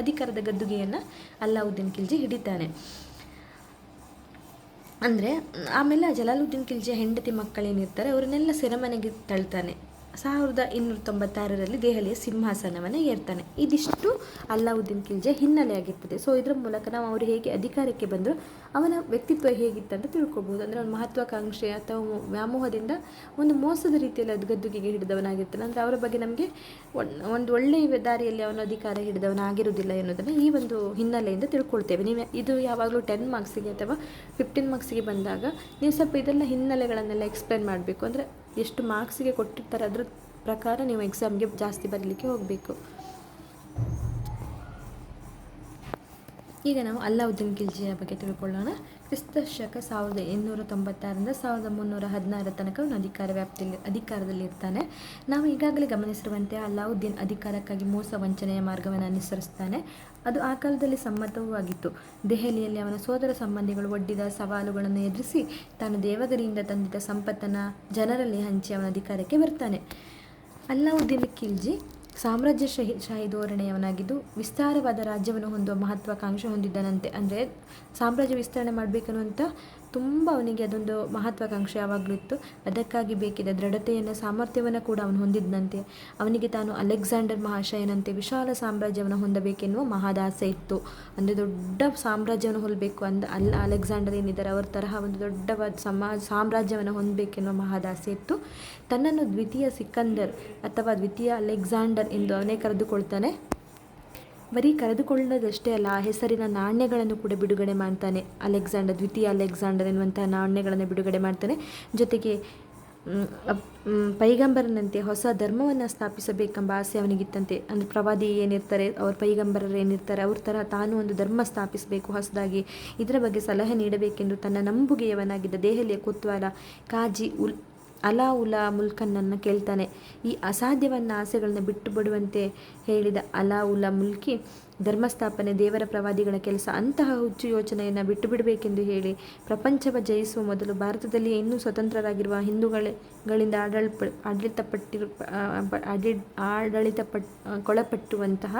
ಅಧಿಕಾರದ ಗದ್ದುಗೆಯನ್ನು ಅಲ್ಲಾವುದ್ದೀನ್ ಖಿಲ್ಜಿ ಹಿಡಿತಾನೆ. ಅಂದರೆ ಆಮೇಲೆ ಜಲಾಲುದ್ದೀನ್ ಖಿಲ್ಜಿಯ ಹೆಂಡತಿ ಮಕ್ಕಳೇನಿರ್ತಾರೆ ಅವರನ್ನೆಲ್ಲ ಸೆರೆಮನೆಗೆ ತಳ್ತಾನೆ. 1296ರಲ್ಲಿ ದೆಹಲಿಯ ಸಿಂಹಾಸನವನ್ನು ಏರ್ತಾನೆ. ಇದಿಷ್ಟು ಅಲ್ಲಾವುದ್ದೀನ್ ಖಿಲ್ಜಿಯ ಹಿನ್ನೆಲೆಯಾಗಿರ್ತದೆ. ಸೊ ಇದರ ಮೂಲಕ ನಾವು ಅವರು ಹೇಗೆ ಅಧಿಕಾರಕ್ಕೆ ಬಂದರು, ಅವನ ವ್ಯಕ್ತಿತ್ವ ಹೇಗಿತ್ತಂತ ತಿಳ್ಕೊಬೋದು. ಅಂದರೆ ಅವನ ಮಹತ್ವಾಕಾಂಕ್ಷೆ ಅಥವಾ ವ್ಯಾಮೋಹದಿಂದ ಒಂದು ಮೋಸದ ರೀತಿಯಲ್ಲಿ ಅದು ಗದ್ದುಗೆಗೆ ಹಿಡಿದವನಾಗಿರ್ತಾನೆ. ಅಂದರೆ ಅವರ ಬಗ್ಗೆ ನಮಗೆ ಒಂದು ಒಳ್ಳೆಯ ದಾರಿಯಲ್ಲಿ ಅವನ ಅಧಿಕಾರ ಹಿಡಿದವನಾಗಿರುವುದಿಲ್ಲ ಎನ್ನುವುದನ್ನು ಈ ಒಂದು ಹಿನ್ನೆಲೆಯಿಂದ ತಿಳ್ಕೊಳ್ತೇವೆ. ನೀವು ಇದು ಯಾವಾಗಲೂ 10 ಮಾರ್ಕ್ಸಿಗೆ ಅಥವಾ 15 ಮಾರ್ಕ್ಸಿಗೆ ಬಂದಾಗ ನೀವು ಸ್ವಲ್ಪ ಇದೆಲ್ಲ ಹಿನ್ನೆಲೆಗಳನ್ನೆಲ್ಲ ಎಕ್ಸ್ಪ್ಲೇನ್ ಮಾಡಬೇಕು. ಅಂದರೆ ಎಷ್ಟು ಮಾರ್ಕ್ಸಿಗೆ ಕೊಟ್ಟಿರ್ತಾರೆ ಅದ್ರ ಪ್ರಕಾರ ನೀವು ಎಕ್ಸಾಮ್ಗೆ ಜಾಸ್ತಿ ಬರಲಿಕ್ಕೆ ಹೋಗಬೇಕು. ಈಗ ನಾವು ಅಲ್ಲಾವುದ್ದೀನ್ ಖಿಲ್ಜಿಯ ಬಗ್ಗೆ ತಿಳ್ಕೊಳ್ಳೋಣ. ಕ್ರಿಸ್ತಶಕ 1896ರಿಂದ 1316 ತನಕ ಅವನು ಅಧಿಕಾರದಲ್ಲಿ ಇರ್ತಾನೆ. ನಾವು ಈಗಾಗಲೇ ಗಮನಿಸಿರುವಂತೆ ಅಲ್ಲಾವುದ್ದೀನ್ ಅಧಿಕಾರಕ್ಕಾಗಿ ಮೋಸ ವಂಚನೆಯ ಮಾರ್ಗವನ್ನು ಅನುಸರಿಸ್ತಾನೆ. ಅದು ಆ ಕಾಲದಲ್ಲಿ ಸಮ್ಮತವೂ ಆಗಿತ್ತು. ದೆಹಲಿಯಲ್ಲಿ ಅವನ ಸೋದರ ಸಂಬಂಧಿಗಳು ಒಡ್ಡಿದ ಸವಾಲುಗಳನ್ನು ಎದುರಿಸಿ ತಾನು ದೇವಗಿರಿಯಿಂದ ತಂದಿದ್ದ ಸಂಪತ್ತನ್ನು ಜನರಲ್ಲಿ ಹಂಚಿ ಅವನ ಅಧಿಕಾರಕ್ಕೆ ಬರ್ತಾನೆ. ಅಲ್ಲಾವುದ್ದೀನ್ ಖಿಲ್ಜಿ ಸಾಮ್ರಾಜ್ಯಶಾಹಿ ಧೋರಣೆಯವನಾಗಿದ್ದು ವಿಸ್ತಾರವಾದ ರಾಜ್ಯವನ್ನು ಹೊಂದುವ ಮಹತ್ವಾಕಾಂಕ್ಷೆ ಹೊಂದಿದ್ದನಂತೆ. ಅಂದರೆ ಸಾಮ್ರಾಜ್ಯ ವಿಸ್ತರಣೆ ಮಾಡಬೇಕನ್ನುವಂಥ ತುಂಬ ಅವನಿಗೆ ಅದೊಂದು ಮಹತ್ವಾಕಾಂಕ್ಷೆ ಯಾವಾಗಲೂ ಇತ್ತು. ಅದಕ್ಕಾಗಿ ಬೇಕಿದ್ದ ದೃಢತೆಯನ್ನು ಸಾಮರ್ಥ್ಯವನ್ನು ಕೂಡ ಅವನು ಹೊಂದಿದ್ದಂತೆ. ಅವನಿಗೆ ತಾನು ಅಲೆಕ್ಸಾಂಡರ್ ಮಹಾಶಯನಂತೆ ವಿಶಾಲ ಸಾಮ್ರಾಜ್ಯವನ್ನು ಹೊಂದಬೇಕೆನ್ನುವ ಮಹದಾಸೆ ಇತ್ತು. ಅಂದರೆ ದೊಡ್ಡ ಸಾಮ್ರಾಜ್ಯವನ್ನು ಹೊಂದಬೇಕು ಅಲೆಕ್ಸಾಂಡರ್ ಏನಿದ್ದಾರೆ ಅವರ ತರಹ ಒಂದು ದೊಡ್ಡವಾದ ಸಾಮ್ರಾಜ್ಯವನ್ನು ಹೊಂದಬೇಕೆನ್ನುವ ಮಹದಾಸೆ ಇತ್ತು. ತನ್ನನ್ನು ದ್ವಿತೀಯ ಸಿಕಂದರ್ ಅಥವಾ ದ್ವಿತೀಯ ಅಲೆಕ್ಸಾಂಡರ್ ಎಂದು ಅವನೇ ಕರೆದುಕೊಳ್ತಾನೆ. ಬರೀ ಕರೆದುಕೊಳ್ಳೋದಷ್ಟೇ ಅಲ್ಲ, ಆ ಹೆಸರಿನ ನಾಣ್ಯಗಳನ್ನು ಕೂಡ ಬಿಡುಗಡೆ ಮಾಡ್ತಾನೆ. ದ್ವಿತೀಯ ಅಲೆಕ್ಸಾಂಡರ್ ಎನ್ನುವಂತಹ ನಾಣ್ಯಗಳನ್ನು ಬಿಡುಗಡೆ ಮಾಡ್ತಾನೆ. ಜೊತೆಗೆ ಪೈಗಂಬರನಂತೆ ಹೊಸ ಧರ್ಮವನ್ನು ಸ್ಥಾಪಿಸಬೇಕೆಂಬ ಆಸೆ ಅವನಿಗಿತ್ತಂತೆ. ಅಂದರೆ ಪ್ರವಾದಿ ಏನಿರ್ತಾರೆ, ಅವ್ರ ಪೈಗಂಬರರು ಏನಿರ್ತಾರೆ, ಅವ್ರ ಥರ ತಾನು ಒಂದು ಧರ್ಮ ಸ್ಥಾಪಿಸಬೇಕು ಹೊಸದಾಗಿ, ಇದರ ಬಗ್ಗೆ ಸಲಹೆ ನೀಡಬೇಕೆಂದು ತನ್ನ ನಂಬುಗೆಯವನಾಗಿದ್ದ ದೆಹಲಿಯ ಕೊತ್ವಾಲ ಕಾಜಿ ಅಲಾವುಲ್ಲಾ ಮುಲ್ಕನನ್ನು ಕೇಳ್ತಾನೆ. ಈ ಅಸಾಧ್ಯವನ್ನು ಆಸೆಗಳನ್ನು ಬಿಟ್ಟು ಬಿಡುವಂತೆ ಹೇಳಿದ ಅಲಾವುಲ್ಲಾ ಮುಲ್ಕಿ, ಧರ್ಮಸ್ಥಾಪನೆ ದೇವರ ಪ್ರವಾದಿಗಳ ಕೆಲಸ, ಅಂತಹ ಹುಚ್ಚು ಯೋಚನೆಯನ್ನು ಬಿಟ್ಟು ಬಿಡಬೇಕೆಂದು ಹೇಳಿ ಪ್ರಪಂಚವ ಜಯಿಸುವ ಮೊದಲು ಭಾರತದಲ್ಲಿ ಇನ್ನೂ ಸ್ವತಂತ್ರರಾಗಿರುವ ಹಿಂದೂಗಳಿಂದ ಆಡಳಿತಕ್ಕೊಳಪಟ್ಟುವಂತಹ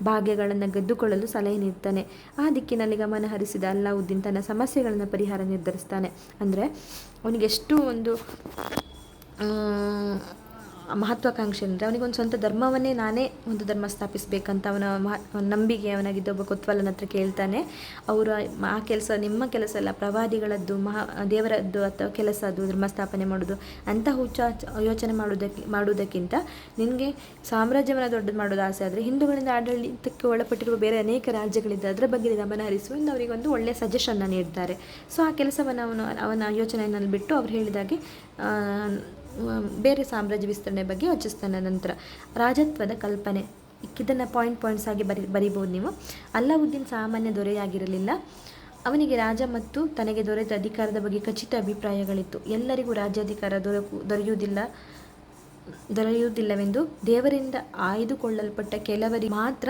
ಭಾಗ್ಯಗಳನ್ನು ಗೆದ್ದುಕೊಳ್ಳಲು ಸಲಹೆ ನೀಡ್ತಾನೆ. ಆ ದಿಕ್ಕಿನಲ್ಲಿ ಗಮನ ಹರಿಸಿದ ಅಲ್ಲಾವುದ್ದೀನ್ ತನ್ನ ಸಮಸ್ಯೆಗಳನ್ನು ಪರಿಹಾರ ನಿರ್ಧರಿಸ್ತಾನೆ. ಅಂದರೆ ಅವನಿಗೆಷ್ಟು ಒಂದು ಮಹತ್ವಾಕಾಂಕ್ಷೆ ಅಂದರೆ ಅವನಿಗೊಂದು ಸ್ವಂತ ಧರ್ಮವನ್ನೇ ನಾನೇ ಒಂದು ಧರ್ಮ ಸ್ಥಾಪಿಸಬೇಕಂತ ಅವನ ನಂಬಿಕೆ ಅವನಾಗಿದ್ದ ಒಬ್ಬ ಕೊತ್ವಾಲನ ಹತ್ರ ಕೇಳ್ತಾನೆ. ಅವರು ಆ ಕೆಲಸ ನಿಮ್ಮ ಕೆಲಸ ಅಲ್ಲ, ಪ್ರವಾದಿಗಳದ್ದು ದೇವರದ್ದು ಅಥವಾ ಕೆಲಸ ಅದು ಧರ್ಮ ಸ್ಥಾಪನೆ ಮಾಡೋದು, ಅಂಥ ಯೋಚನೆ ಮಾಡುವುದಕ್ಕಿಂತ ನಿನಗೆ ಸಾಮ್ರಾಜ್ಯವನ್ನು ದೊಡ್ಡದು ಮಾಡೋದು ಆಸೆ ಆದರೆ ಹಿಂದೂಗಳಿಂದ ಆಡಳಿತಕ್ಕೆ ಒಳಪಟ್ಟಿರುವ ಬೇರೆ ಅನೇಕ ರಾಜ್ಯಗಳಿದ್ದ ಅದರ ಬಗ್ಗೆ ಗಮನ ಹರಿಸುವ ಎಂದು ಅವರಿಗೊಂದು ಒಳ್ಳೆಯ ಸಜೆಷನ್ನ ನೀಡ್ತಾರೆ. ಸೊ ಆ ಕೆಲಸವನ್ನು ಅವನ ಯೋಚನೆಯನ್ನು ಬಿಟ್ಟು ಅವ್ರು ಹೇಳಿದಾಗೆ ಬೇರೆ ಸಾಮ್ರಾಜ್ಯ ವಿಸ್ತರಣೆ ಬಗ್ಗೆ ಯೋಚಿಸ್ತಾನೆ. ನಂತರ ರಾಜತ್ವದ ಕಲ್ಪನೆ, ಇದನ್ನು ಪಾಯಿಂಟ್ಸ್ ಆಗಿ ಬರಿಬೋದು ನೀವು. ಅಲ್ಲಾವುದ್ದೀನ್ ಸಾಮಾನ್ಯ ದೊರೆಯಾಗಿರಲಿಲ್ಲ. ಅವನಿಗೆ ರಾಜ ಮತ್ತು ತನಗೆ ದೊರೆತ ಅಧಿಕಾರದ ಬಗ್ಗೆ ಖಚಿತ ಅಭಿಪ್ರಾಯಗಳಿತ್ತು. ಎಲ್ಲರಿಗೂ ರಾಜ್ಯಾಧಿಕಾರ ದೊರೆಯುವುದಿಲ್ಲವೆಂದು ದೇವರಿಂದ ಆಯ್ದುಕೊಳ್ಳಲ್ಪಟ್ಟ ಕೆಲವರಿಗೆ ಮಾತ್ರ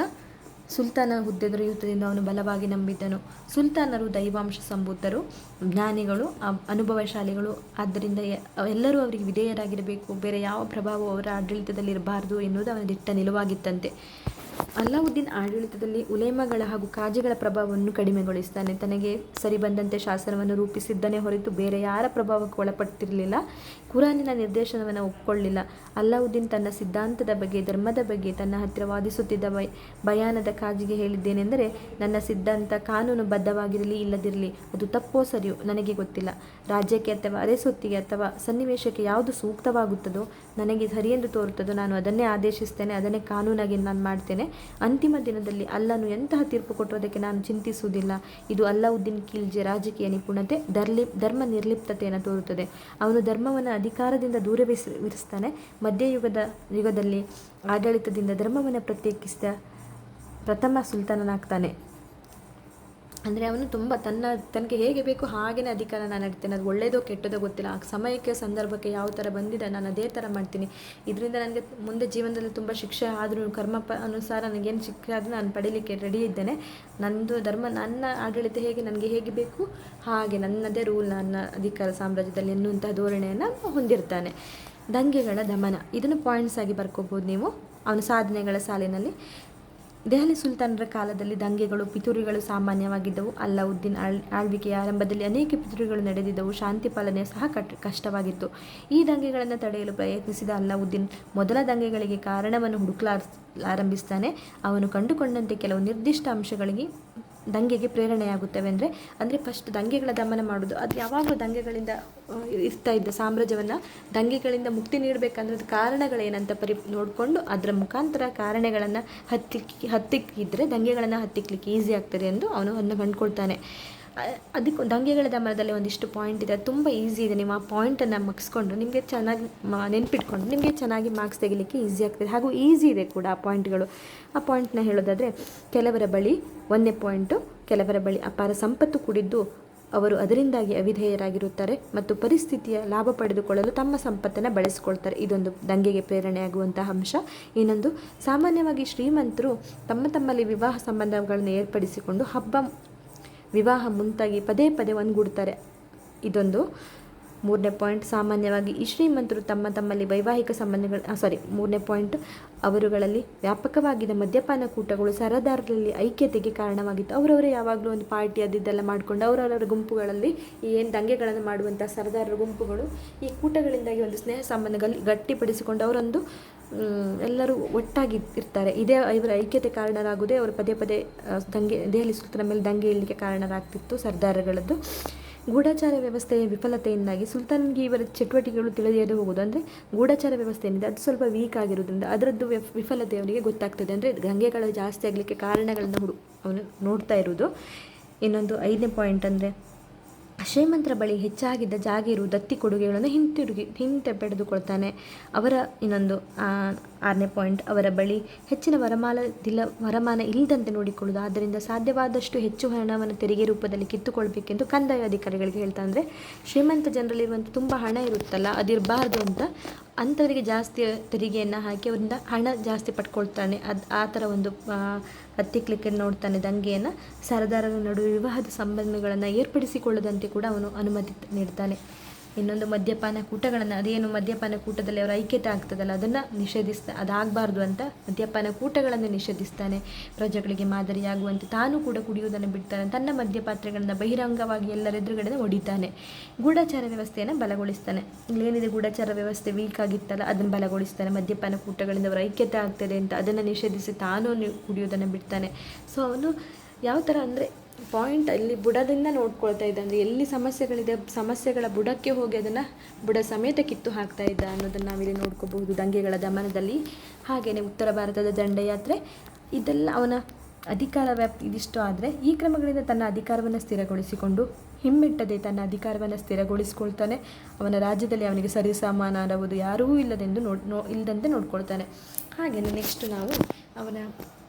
ಸುಲ್ತಾನ ಹುದ್ದೆ ದೊರೆಯುತ್ತದೆಂದು ಅವನು ಬಲವಾಗಿ ನಂಬಿದ್ದನು. ಸುಲ್ತಾನರು ದೈವಾಂಶ ಸಂಭೂತರು, ಜ್ಞಾನಿಗಳು, ಅನುಭವಶಾಲಿಗಳು. ಆದ್ದರಿಂದ ಎಲ್ಲರೂ ಅವರಿಗೆ ವಿಧೇಯರಾಗಿರಬೇಕು, ಬೇರೆ ಯಾವ ಪ್ರಭಾವವು ಅವರ ಆಡಳಿತದಲ್ಲಿ ಇರಬಾರದು ಎನ್ನುವುದು ಅವನ ದಿಟ್ಟ ನಿಲುವಾಗಿತ್ತಂತೆ. ಅಲ್ಲಾವುದ್ದೀನ್ ಆಡಳಿತದಲ್ಲಿ ಉಲೇಮಗಳ ಹಾಗೂ ಕಾಜಿಗಳ ಪ್ರಭಾವವನ್ನು ಕಡಿಮೆಗೊಳಿಸ್ತಾನೆ. ತನಗೆ ಸರಿಬಂದಂತೆ ಶಾಸನವನ್ನು ರೂಪಿಸಿದ್ದನೇ ಹೊರತು ಬೇರೆ ಯಾರ ಪ್ರಭಾವಕ್ಕೆ ಒಳಪಟ್ಟಿರಲಿಲ್ಲ. ಕುರಾನಿನ ನಿರ್ದೇಶನವನ್ನು ಒಪ್ಪಿಕೊಳ್ಳಿಲ್ಲ. ಅಲ್ಲಾವುದ್ದೀನ್ ತನ್ನ ಸಿದ್ಧಾಂತದ ಬಗ್ಗೆ, ಧರ್ಮದ ಬಗ್ಗೆ ತನ್ನ ಹತ್ತಿರ ವಾದಿಸುತ್ತಿದ್ದ ಬಯಾನದ ಕಾಜಿಗೆ ಹೇಳಿದ್ದೇನೆಂದರೆ, ನನ್ನ ಸಿದ್ಧಾಂತ ಕಾನೂನು ಬದ್ಧವಾಗಿರಲಿ ಇಲ್ಲದಿರಲಿ, ಅದು ತಪ್ಪೋ ಸರಿಯೋ ನನಗೆ ಗೊತ್ತಿಲ್ಲ. ರಾಜ್ಯಕ್ಕೆ ಅಥವಾ ಅರೆಸೊತ್ತಿಗೆ ಅಥವಾ ಸನ್ನಿವೇಶಕ್ಕೆ ಯಾವುದು ಸೂಕ್ತವಾಗುತ್ತದೋ, ನನಗೆ ಸರಿಯೆಂದು ತೋರುತ್ತದೋ ನಾನು ಅದನ್ನೇ ಆದೇಶಿಸ್ತೇನೆ, ಅದನ್ನೇ ಕಾನೂನಾಗಿ ನಾನು ಮಾಡ್ತೇನೆ. ಅಂತಿಮ ದಿನದಲ್ಲಿ ಅಲ್ಲನು ಎಂತಹ ತೀರ್ಪು ಕೊಟ್ಟುವುದಕ್ಕೆ ನಾನು ಚಿಂತಿಸುವುದಿಲ್ಲ. ಇದು ಅಲ್ಲಾವುದ್ದೀನ್ ಖಿಲ್ಜಿಯ ರಾಜಕೀಯ ನಿಪುಣತೆ, ಧರ್ಮ ನಿರ್ಲಿಪ್ತತೆಯನ್ನು ತೋರುತ್ತದೆ. ಅವನು ಧರ್ಮವನ್ನು ಅಧಿಕಾರದಿಂದ ದೂರವಿರಿಸ್ತಾನೆ. ಯುಗದಲ್ಲಿ ಆಡಳಿತದಿಂದ ಧರ್ಮವನ್ನು ಪ್ರತ್ಯೇಕಿಸಿದ ಪ್ರಥಮ ಸುಲ್ತಾನನಾಗ್ತಾನೆ. ಅಂದರೆ ಅವನು ತುಂಬ ತನಗೆ ಹೇಗೆ ಬೇಕು ಹಾಗೆಯೇ ಅಧಿಕಾರ ನಾನು ನಡ್ತೇನೆ, ಅದು ಒಳ್ಳೆಯದೋ ಕೆಟ್ಟದೋ ಗೊತ್ತಿಲ್ಲ, ಆ ಸಮಯಕ್ಕೆ ಸಂದರ್ಭಕ್ಕೆ ಯಾವ ಥರ ಬಂದಿದೆ ನಾನು ಅದೇ ಥರ ಮಾಡ್ತೀನಿ. ಇದರಿಂದ ನನಗೆ ಮುಂದೆ ಜೀವನದಲ್ಲಿ ತುಂಬ ಶಿಕ್ಷೆ ಆದರೂ ಕರ್ಮ ಅನುಸಾರ ನನಗೇನು ಶಿಕ್ಷೆ ಆದರೂ ನಾನು ಪಡೀಲಿಕ್ಕೆ ರೆಡಿ ಇದ್ದೇನೆ. ನನ್ನದು ಧರ್ಮ, ನನ್ನ ಆಡಳಿತ ನನಗೆ ಹೇಗೆ ಬೇಕು ಹಾಗೆ ನನ್ನದೇ ರೂಲ್, ನನ್ನ ಅಧಿಕಾರ ಸಾಮ್ರಾಜ್ಯದಲ್ಲಿ ಎನ್ನುವಂತಹ ಧೋರಣೆಯನ್ನು ಹೊಂದಿರ್ತಾನೆ. ದಂಗೆಗಳ ದಮನ, ಇದನ್ನು ಪಾಯಿಂಟ್ಸ್ ಆಗಿ ಬರ್ಕೋಬೋದು ನೀವು ಅವನ ಸಾಧನೆಗಳ ಸಾಲಿನಲ್ಲಿ. ದೆಹಲಿ ಸುಲ್ತಾನರ ಕಾಲದಲ್ಲಿ ದಂಗೆಗಳು, ಪಿತೂರಿಗಳು ಸಾಮಾನ್ಯವಾಗಿದ್ದವು. ಅಲ್ಲಾವುದ್ದೀನ್ ಆಳ್ವಿಕೆಯ ಆರಂಭದಲ್ಲಿ ಅನೇಕ ಪಿತೂರಿಗಳು ನಡೆದಿದ್ದವು. ಶಾಂತಿ ಪಾಲನೆ ಸಹ ಕಷ್ಟವಾಗಿತ್ತು. ಈ ದಂಗೆಗಳನ್ನು ತಡೆಯಲು ಪ್ರಯತ್ನಿಸಿದ ಅಲ್ಲಾವುದ್ದೀನ್ ಮೊದಲ ದಂಗೆಗಳಿಗೆ ಕಾರಣವನ್ನು ಹುಡುಕಲಾರಂಭಿಸ್ತಾನೆ. ಅವನು ಕಂಡುಕೊಂಡಂತೆ ಕೆಲವು ನಿರ್ದಿಷ್ಟ ಅಂಶಗಳಿಗೆ ದಂಗೆಗೆ ಪ್ರೇರಣೆಯಾಗುತ್ತವೆ. ಅಂದರೆ ಫಸ್ಟ್ ದಂಗೆಗಳ ದಮನ ಮಾಡೋದು, ಅದು ಯಾವಾಗಲೂ ದಂಗೆಗಳಿಂದ ಇರ್ತಾ ಇದ್ದ ಸಾಮ್ರಾಜ್ಯವನ್ನು ದಂಗೆಗಳಿಂದ ಮುಕ್ತಿ ನೀಡಬೇಕಂದ್ರೆ ಅದು ಕಾರಣಗಳೇನಂತ ನೋಡಿಕೊಂಡು ಅದರ ಮುಖಾಂತರ ಕಾರಣಗಳನ್ನು ಹತ್ತಿಕ್ಕಿದ್ರೆ ದಂಗೆಗಳನ್ನು ಹತ್ತಿಕ್ಲಿಕ್ಕೆ ಈಸಿ ಆಗ್ತದೆ ಎಂದು ಅವನು ಕಂಡುಕೊಳ್ತಾನೆ. ಅದಕ್ಕೆ ದಂಗೆಗಳ ದಮನದಲ್ಲಿ ಒಂದಿಷ್ಟು ಪಾಯಿಂಟ್ ಇದೆ, ಅದು ತುಂಬ ಈಸಿ ಇದೆ. ನೀವು ಆ ಪಾಯಿಂಟನ್ನು ಮಗಿಸ್ಕೊಂಡು ನಿಮಗೆ ಚೆನ್ನಾಗಿ ನೆನ್ಪಿಟ್ಕೊಂಡು ನಿಮಗೆ ಚೆನ್ನಾಗಿ ಮಾರ್ಕ್ಸ್ ತೆಗಿಲಿಕ್ಕೆ ಈಸಿ ಆಗ್ತದೆ. ಹಾಗೂ ಈಸಿ ಇದೆ ಕೂಡ ಆ ಪಾಯಿಂಟ್ಗಳು. ಆ ಪಾಯಿಂಟ್ನ ಹೇಳೋದಾದರೆ, ಕೆಲವರ ಬಳಿ 1ನೇ ಪಾಯಿಂಟು, ಕೆಲವರ ಬಳಿ ಅಪಾರ ಸಂಪತ್ತು ಕೂಡಿದ್ದು ಅವರು ಅದರಿಂದಾಗಿ ಅವಿಧೇಯರಾಗಿರುತ್ತಾರೆ ಮತ್ತು ಪರಿಸ್ಥಿತಿಯ ಲಾಭ ಪಡೆದುಕೊಳ್ಳಲು ತಮ್ಮ ಸಂಪತ್ತನ್ನು ಬಳಸಿಕೊಳ್ತಾರೆ. ಇದೊಂದು ದಂಗೆಗೆ ಪ್ರೇರಣೆಯಾಗುವಂತಹ ಅಂಶ. ಇನ್ನೊಂದು, ಸಾಮಾನ್ಯವಾಗಿ ಶ್ರೀಮಂತರು ತಮ್ಮಲ್ಲಿ ವಿವಾಹ ಸಂಬಂಧಗಳನ್ನು ಏರ್ಪಡಿಸಿಕೊಂಡು ಹಬ್ಬ, ವಿವಾಹ ಮುಂತಾಗಿ ಪದೇ ಒಂದುಗೂಡ್ತಾರೆ. ಇದೊಂದು 3ನೇ ಪಾಯಿಂಟ್. ಸಾಮಾನ್ಯವಾಗಿ ಈ ಶ್ರೀಮಂತರು ತಮ್ಮಲ್ಲಿ ವೈವಾಹಿಕ ಸಂಬಂಧಗಳು 3ನೇ ಪಾಯಿಂಟ್, ಅವರುಗಳಲ್ಲಿ ವ್ಯಾಪಕವಾಗಿದ್ದ ಮದ್ಯಪಾನ ಕೂಟಗಳು ಸರದಾರರಲ್ಲಿ ಐಕ್ಯತೆಗೆ ಕಾರಣವಾಗಿತ್ತು. ಅವರವರೇ ಯಾವಾಗಲೂ ಒಂದು ಪಾರ್ಟಿ ಅದೆಲ್ಲ ಮಾಡಿಕೊಂಡು ಅವರವರ ಗುಂಪುಗಳಲ್ಲಿ ಏನು ದಂಗೆಗಳನ್ನು ಮಾಡುವಂಥ ಸರದಾರರ ಗುಂಪುಗಳು ಈ ಕೂಟಗಳಿಂದಾಗಿ ಒಂದು ಸ್ನೇಹ ಸಂಬಂಧಗಳು ಗಟ್ಟಿಪಡಿಸಿಕೊಂಡು ಅವರೊಂದು ಎಲ್ಲರೂ ಒಟ್ಟಾಗಿ ಇರ್ತಾರೆ. ಇದೇ ಇವರ ಐಕ್ಯತೆ ಕಾರಣರಾಗುವುದೇ ಅವರು ಪದೇ ದೆಹಲಿ ಸುಲ್ತಾನ ಮೇಲೆ ದಂಗೆ ಏಳಲಿಕ್ಕೆ ಕಾರಣರಾಗ್ತಿತ್ತು ಸರ್ದಾರಗಳದ್ದು. ಗೂಢಚಾರ ವ್ಯವಸ್ಥೆಯ ವಿಫಲತೆಯಿಂದಾಗಿ ಸುಲ್ತಾನ್ಗೆ ಇವರ ಚಟುವಟಿಕೆಗಳು ತಿಳಿಯದೆ ಹೋಗೋದು, ಅಂದರೆ ಗೂಢಚಾರ ವ್ಯವಸ್ಥೆ ಏನಿದೆ ಅದು ಸ್ವಲ್ಪ ವೀಕ್ ಆಗಿರೋದ್ರಿಂದ ಅದರದ್ದು ವಿಫಲತೆ ಅವನಿಗೆ ಗೊತ್ತಾಗ್ತದೆ. ಅಂದರೆ ದಂಗೆಗಳು ಜಾಸ್ತಿ ಆಗಲಿಕ್ಕೆ ಕಾರಣಗಳನ್ನು ಅವನು ನೋಡ್ತಾ ಇರೋದು. ಇನ್ನೊಂದು 5ನೇ ಪಾಯಿಂಟ್ ಅಂದರೆ ಶ್ರೀಮಂತರ ಬಳಿ ಹೆಚ್ಚಾಗಿದ್ದ ಜಾಗೀರು ದತ್ತಿ ಕೊಡುಗೆಗಳನ್ನು ಹಿಂತೆಗೆದುಕೊಳ್ತಾನೆ. ಅವರ ಇನ್ನೊಂದು 6ನೇ ಪಾಯಿಂಟ್, ಅವರ ಬಳಿ ಹೆಚ್ಚಿನ ವರಮಾನ ಇಲ್ಲದಂತೆ ನೋಡಿಕೊಳ್ಳುವುದು. ಆದ್ದರಿಂದ ಸಾಧ್ಯವಾದಷ್ಟು ಹೆಚ್ಚು ಹಣವನ್ನು ತೆರಿಗೆ ರೂಪದಲ್ಲಿ ಕಿತ್ತುಕೊಳ್ಬೇಕೆಂದು ಕಂದಾಯ ಅಧಿಕಾರಿಗಳಿಗೆ ಹೇಳ್ತಾ. ಅಂದರೆ ಶ್ರೀಮಂತ ಜನರಲ್ಲಿರುವಂಥ ತುಂಬ ಹಣ ಇರುತ್ತಲ್ಲ, ಅದಿರಬಾರ್ದು ಅಂತ ಅಂಥವರಿಗೆ ಜಾಸ್ತಿ ತೆರಿಗೆಯನ್ನು ಹಾಕಿ ಅವರಿಂದ ಹಣ ಜಾಸ್ತಿ ಪಡ್ಕೊಳ್ತಾನೆ. ಆ ಥರ ಒಂದು ಹತ್ತಿಕ್ಲಿಕ್ಕೆ ನೋಡ್ತಾನೆ ದಂಗೆಯನ್ನು. ಸರದಾರರ ನಡುವೆ ವಿವಾಹದ ಸಂಬಂಧಗಳನ್ನು ಏರ್ಪಡಿಸಿಕೊಳ್ಳದಂತೆ ಕೂಡ ಅವನು ಅನುಮತಿ ನೀಡ್ತಾನೆ. ಇನ್ನೊಂದು ಮದ್ಯಪಾನ ಕೂಟಗಳನ್ನು, ಅದೇನು ಮದ್ಯಪಾನ ಕೂಟದಲ್ಲಿ ಅವರ ಐಕ್ಯತೆ ಆಗ್ತದಲ್ಲ ಅದನ್ನು ಅದಾಗಬಾರ್ದು ಅಂತ ಮದ್ಯಪಾನ ಕೂಟಗಳನ್ನು ನಿಷೇಧಿಸ್ತಾನೆ. ಪ್ರಜೆಗಳಿಗೆ ಮಾದರಿಯಾಗುವಂತೆ ತಾನು ಕೂಡ ಕುಡಿಯುವುದನ್ನು ಬಿಡ್ತಾನೆ. ತನ್ನ ಮದ್ಯಪಾತ್ರೆಗಳನ್ನು ಬಹಿರಂಗವಾಗಿ ಎಲ್ಲರ ಎದುರುಗಡೆ ಹೊಡಿತಾನೆ. ಗೂಢಚಾರ ವ್ಯವಸ್ಥೆಯನ್ನು ಬಲಗೊಳಿಸ್ತಾನೆ. ಇಲ್ಲೇನಿದೆ ಗೂಢಚಾರ ವ್ಯವಸ್ಥೆ ವೀಕ್ ಆಗಿತ್ತಲ್ಲ ಅದನ್ನು ಬಲಗೊಳಿಸ್ತಾನೆ. ಮದ್ಯಪಾನ ಕೂಟಗಳಿಂದ ಅವರ ಐಕ್ಯತೆ ಆಗ್ತದೆ ಅಂತ ಅದನ್ನು ನಿಷೇಧಿಸಿ ತಾನು ಕುಡಿಯೋದನ್ನು ಬಿಡ್ತಾನೆ. ಸೊ ಅವನು ಯಾವ ಥರ ಅಂದರೆ ಪಾಯಿಂಟ್ ಅಲ್ಲಿ ಬುಡದಿಂದ ನೋಡ್ಕೊಳ್ತಾ ಇದ್ದ, ಅಂದರೆ ಎಲ್ಲಿ ಸಮಸ್ಯೆಗಳಿದೆ ಸಮಸ್ಯೆಗಳ ಬುಡಕ್ಕೆ ಹೋಗಿ ಅದನ್ನು ಬುಡ ಸಮೇತ ಕಿತ್ತು ಹಾಕ್ತಾ ಇದ್ದ ಅನ್ನೋದನ್ನು ನಾವಿಲ್ಲಿ ನೋಡ್ಕೋಬಹುದು ದಂಗೆಗಳ ದಮನದಲ್ಲಿ. ಹಾಗೆಯೇ ಉತ್ತರ ಭಾರತದ ದಂಡಯಾತ್ರೆ, ಇದೆಲ್ಲ ಅವನ ಅಧಿಕಾರ ವ್ಯಾಪ್ತಿ. ಇದಿಷ್ಟು ಆದರೆ ಈ ಕ್ರಮಗಳಿಂದ ತನ್ನ ಅಧಿಕಾರವನ್ನು ಸ್ಥಿರಗೊಳಿಸಿಕೊಂಡು ಹಿಮ್ಮೆಟ್ಟದೆ ತನ್ನ ಅಧಿಕಾರವನ್ನು ಸ್ಥಿರಗೊಳಿಸ್ಕೊಳ್ತಾನೆ. ಅವನ ರಾಜ್ಯದಲ್ಲಿ ಅವನಿಗೆ ಸರಿಸಮಾನರಾಗುವುದು ಯಾರೂ ಇಲ್ಲದಂತೆ ನೋಡ್ಕೊಳ್ತಾನೆ. ಹಾಗೆಯೇ ನೆಕ್ಸ್ಟ್ ನಾವು ಅವನ